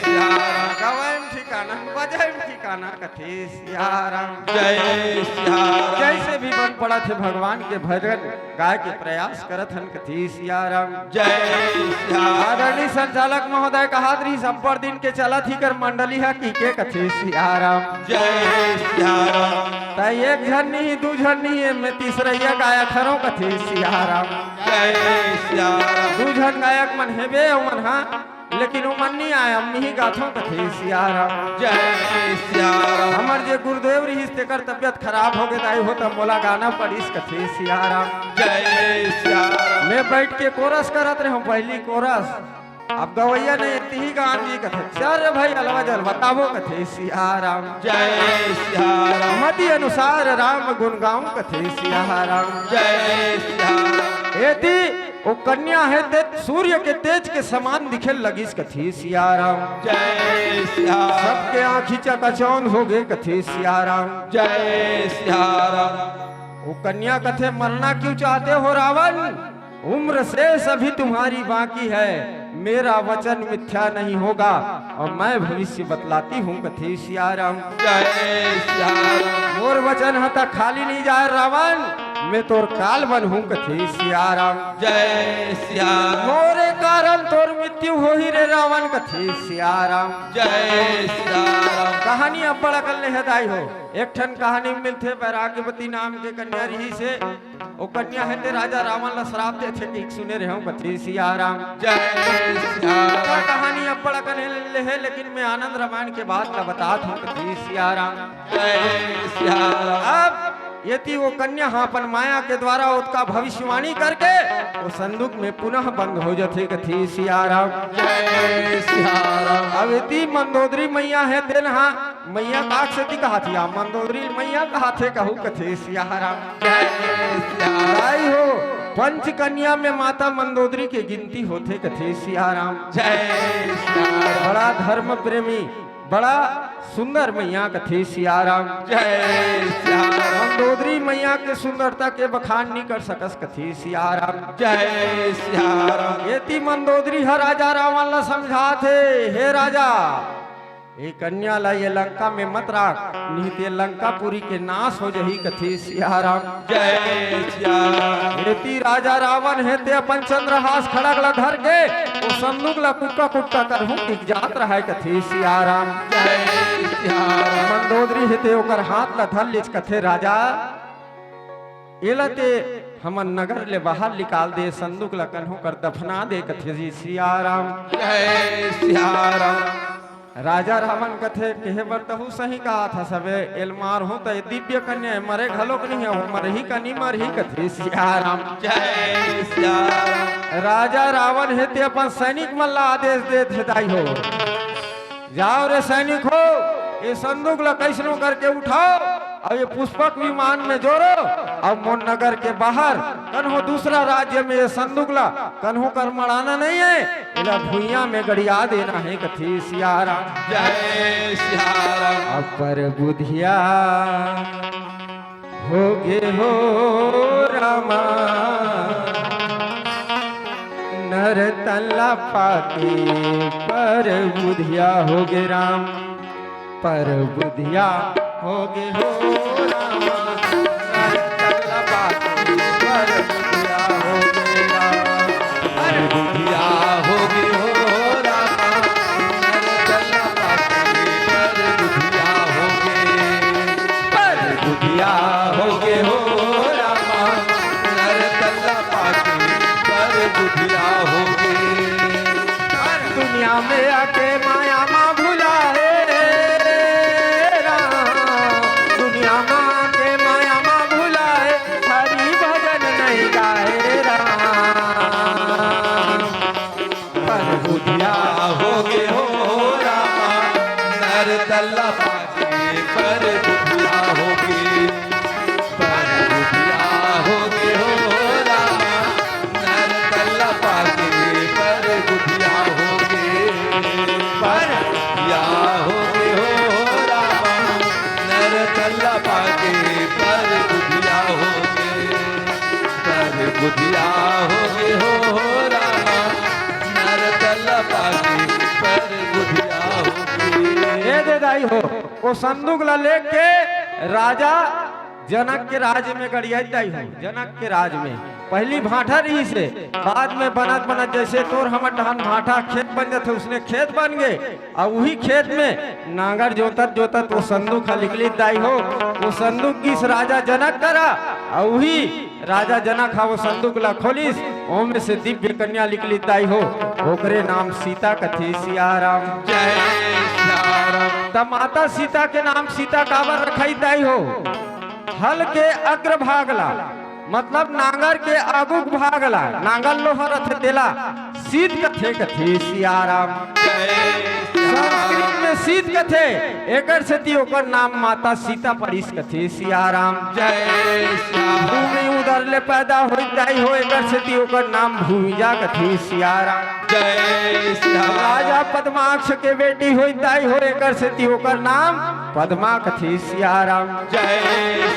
सिया राम, गवाएम ठिकाना बजाएम ठिकाना कथे सिया राम। जय सिया राम, जैसे भी बन पड़ा थे भगवान के भजन गाय के प्रयास करत हन कथे सिया राम। जय सिया राम, आदरणीय संचालक महोदय कहाद्री संपर दिन के चलत ही कर मंडली है की के कथे सिया राम। जय सिया राम, ताई एक झन नहीं दू झन नहीं में तीसरैया गायक हरो कथे सिया राम। जय सिया राम, दू झन गायक मन हेबे मन हा, लेकिन वो मन नहीं आया हम ही गाथों कथे सिया राम। जय सिया राम, हमर जे गुरुदेव रही तेकर तबियत खराब हो गई हो तो मोला गाना पड़ीस कथे सिया राम। जय सिया राम, मैं बैठ के कोरस करत रहे हूँ पहली कोरस, अब गवैया ने इतनी ही गान दी कथे चल भाई अलवा जल बताबो कथे सिया राम। जय सिया राम, मति अनुसार राम गुण गाऊं कथे सिया राम। जय सिया राम, एती वो कन्या है ते सूर्य के तेज के समान दिखे लगिस कथी सिया राम। जय सिया राम, सबके आँखी चकाचौंध हो गए कथे सिया राम। जय सिया राम, वो कन्या कथे मरना क्यों चाहते हो रावण, उम्र से सभी तुम्हारी बाकी है, मेरा वचन मिथ्या नहीं होगा और मैं भविष्य बतलाती हूँ कथे सिया राम। जय सिया राम, मोर वचन हता खाली नहीं जाए रावण, मैं तोर काल बन हूँ कथे सिया राम। जय सिया राम, मोरे कारण तोर मृत्यु हो ही रे रावण कथे सिया राम। जय सिया राम, कहानी अब बड़ा कल हदाई हो, एक ठन कहानी मिलते बैराग्यवती नाम के कन्या रही से, वो कन्या है ते राजा रावण ला श्राप दे थे कि सुने रहे हूँ कथे सिया राम। जय सिया राम, कहानी अब बड़ा कल है, लेकिन मैं आनंद रामायण के बाद का बताता हूँ कथे सिया राम। जय सिया राम, अब यदि वो कन्या अपन माया के द्वारा उसका भविष्यवाणी करके वो संदूक में पुनः बंद हो जाते कथी सिया राम। जय सिया राम, अब यदि मंदोदरी मैया है तेन मैया काक से कहा थी मंदोदरी मैया कहा थे कहू कथे सिया राम। जय सिया राम, आई हो पंच कन्या में माता मंदोदरी के गिनती होते कथे सिया राम। जय सिया राम, बड़ा धर्म प्रेमी बड़ा सुंदर मैया कथे सिया राम। जय सिया राम, मंदोदरी मैया के सुंदरता के बखान नहीं कर सकस कथी सिया राम। जय सिया राम, एती मंदोदरी हर राजा रावण ला समझा थे, हे राजा ये कन्या ला ये लंका में मत राख, नहीं ते लंकापुरी के नाश हो जही कथी सिया राम। जय सिया राम, एती राजा रावण है ते अपन चंद्रहास खड़ग ला धर के वो संदूक ला कुक्का कुक्का कर हूँ टिक जात रहा है कथी सिया राम। जय सिया राम, मंदोदरी है ते ओकर हाथ ला धर लिच कथे राजा एलते हमन नगर ले बाहर निकाल दे, संदूक ला कन्हू कर दफना दे कथे सिया राम। जय सिया राम, राजा रावण कथे केहे बरतहु सही कहा था सबे एलमार हो तो दिव्य कन्या मरे घलोक नहीं है मरही कनी मरही कथे सिया राम। जय सिया राम, राजा रावण है ते अपन सैनिक मन ला आदेश दे थे दाई हो, जाओ रे सैनिक हो ये संदूक ला कैसनो करके उठाओ और ये पुष्पक विमान में जोड़ो और मोन नगर के बाहर कन्हो दूसरा राज्य में ये संदूक ला कन्हो कर मड़ाना नहीं है, इला भुइया में गड़िया देना है कथी सियारा। जय सियाराम। अपर बुधिया होगे हो रामा नर तल्ला पाके पर बुधिया होगे राम, पर बुधिया होगे हो रामा नर तल्ला पाके पर बुधिया होगे राम, पर बुधिया होगे हो रामा नर तल्ला पाके पर बुधिया होगे, पर बुधिया होगे हो रामा नर तल्ला पाके पर बुधिया होगे। दुनिया में आके माया माँ भुला है राम, दुनिया में आके माया माँ भुला है, हरि भजन नहीं गाए राम, पर बुधिया होगे हो रामा नर तल्ला पाके पर बुधिया होगे, पर बुधिया होगे हो रामा नर तल्ला पाके पर बुधिया होगे, पर बुधिया होगे हो रामा नर तल्ला पाके पर बुधिया होगे, पर बुधिया होगे हो रामा नर तल्ला पाके पर बुधिया होगे। ये दे दाई हो वो संदूक ला लेके राजा जनक के राज में गड़िया दाई हो, जनक के राज में पहली भाटा रही से बाद में बनत बनत जैसे तोर हमर धान भाटा खेत बन जाते उसने खेत बन गए और वही खेत में नांगर जोतत जोतत वो संदूक निकली दाई हो, वो संदूक किस राजा जनक करा और वही राजा जनक हा वो संदूक ला खोलिस ओम से दिव्य कन्या निकली दाई हो, ओकरे नाम सीता कथी सियाराम। जय सियाराम। तब माता सीता के नाम सीता काबर रखाई दाई हो, हल के अग्र भागला मतलब नांगर के आगुक भागला, नांगर लोहा रथ देला सीत कथे कथे सियाराम। संस्कृत में सीत कथे एकर से ओकर नाम माता सीता परिस कथे सियाराम। जय सियाराम। भूमि उधर ले पैदा होई दाई हो एकर से ओकर नाम भूमिजा कथे सियाराम। जय सियाराम। राजा पद्माक्ष के बेटी होई दाई हो एकर से ओकर नाम पद्मा कथी सियाराम। जय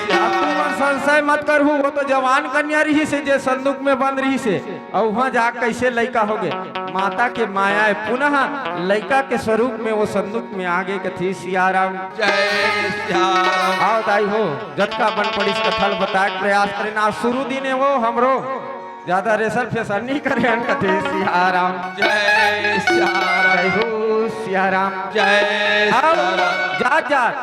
सियाराम। संशय मत करहु वो तो जवान कन्या रही से जे संदूक में बंद रही से और वहां जा कैसे लड़का हो गए, माता के माया है पुनः लड़का के स्वरूप में वो संदूक में आगे कथी सियाराम। जय सियाराम। आओ दाई हो जटका बन पड़ी कथल बताए प्रयास करे ना शुरू दिन है वो हमरो ज्यादा रेसल फेसल नहीं करे कथी सियाराम। जय सियाराम। जय हो सियाराम। जय सियाराम। जात जात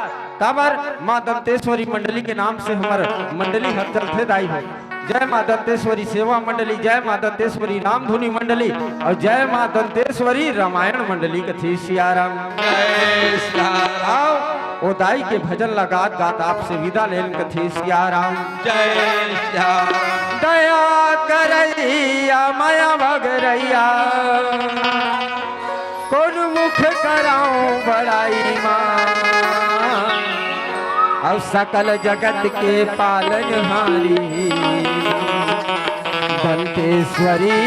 तबर माँ दंतेश्वरी मंडली के नाम से हमार मंडली हर चलते दाई हो। जय माँ दंतेश्वरी सेवा मंडली, जय माँ दंतेश्वरी रामधुनी मंडली और जय माँ दंतेश्वरी रामायण मंडली कथी सियाराम। जय सियाराम। आओ ओ दाई के भजन लगात गात आपसे विदा लेन कथी सियाराम। जय सियाराम। दया करैया माया भगरैया कौन मुख कराऊं बड़ाई माँ, और सकल जगत के पालन हारी दंतेश्वरी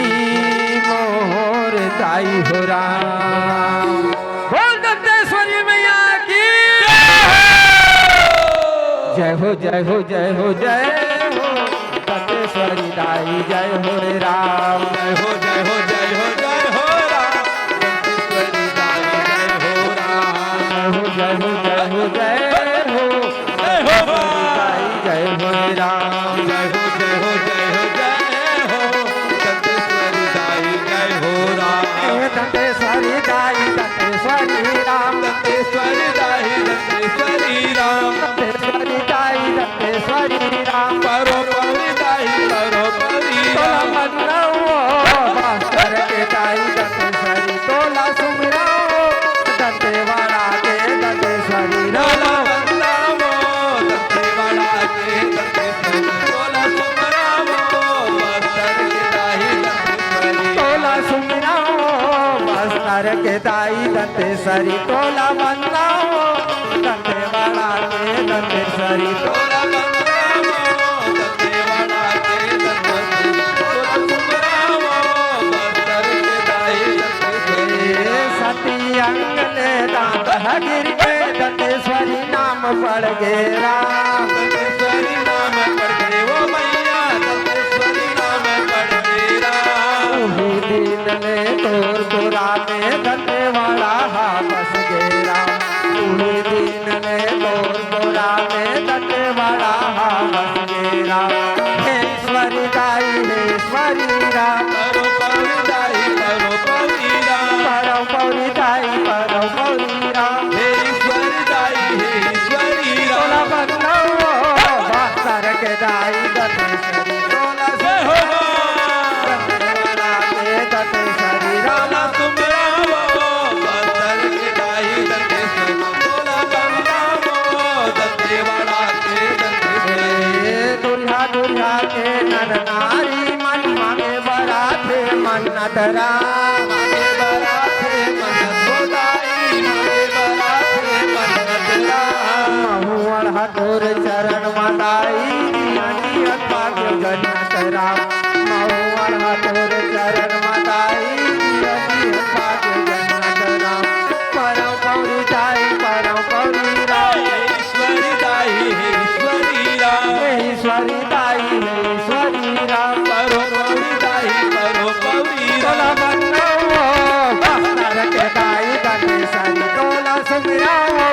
मोर दाई हो राम। बोल दंतेश्वरी मैया की जय हो जय हो जय हो जय हो दंतेश्वरी दाई जय हो रे राम। जय हो जय हो जय हो जय हो राम। दंतेश्वरी दाई जय हो राम। जय हो जय हो जय हो जय हो जय हो दाई जय हो रे राम। जय हो जय हो जय हो जय हो दंतेश्वरी दाई जय हो राम। दंतेश्वरी दाई दंतेश्वरी राम। दंतेश्वरी दाई दंतेश्वरी राम। दंतेश्वरी दाई दंतेश्वरी राम। परोपरी दाई परोपरी तोला राम। मन्नवो मास्टर के दाई दंतेश्वरी तोला सुमराओ दंतेवाड़ा के दंतेश्वरी राम। दाई दंतेश्वरी तोला बनाओ दंतेवाड़ा के दंतेश्वरी तोला बनावो दंतेवाड़ा के दंतेश्वरी तोला सुमरावो बस्तर के दाई दंतेश्वरी सती अंगले दांत गिर के दंतेश्वरी नाम पड़ गे राम दंतेश्वरी नाम पड़ गए वो मैया दंतेश्वरी नाम पड़ गए राम उही दिन ले तोर गोरा में दंतेवाड़ा हा बस गे राम उही दिन ले तोर गोरा में दंतेवाड़ा हा बस गे राम हे ईश्वरी दाई हे ईश्वरी राम करो पौरी दाई करो पौरी राम परम पौरी दाई परम पौरी राम हे ईश्वरी दाई हे ईश्वरी तोला राम बनाओ बस्तर के दाई दंतेश्वरी तोला जय हो हो दंतेवाड़ा के दंतेश्वरी राम तोला सुमरावो बस्तर के दाई दंतेश्वरी तोला बनावो दंतेवाड़ा के दंतेश्वरी दुल्हा दुल्हा के नर नारी मन मांगे बराते मन्नत राम मांगे बराते मन्नत खुदाई मांगे बराते मन्नत राम महुअर हतोर चरण मदाई अनियत भाग्य गन्नत राम महुअर हतोर चरण मदाई अनियत भाग्य गन्नत राम परम पौरी दाई परम पौरी राम ईश्वरी दाई हे ईश्वरी राम हे ईश्वरी दाई हे ईश्वरी राम करो पौरी दाई करो पौरी तोला राम बनाओ बस्तर के दाई दंतेश्वरी तोला सुमिराओ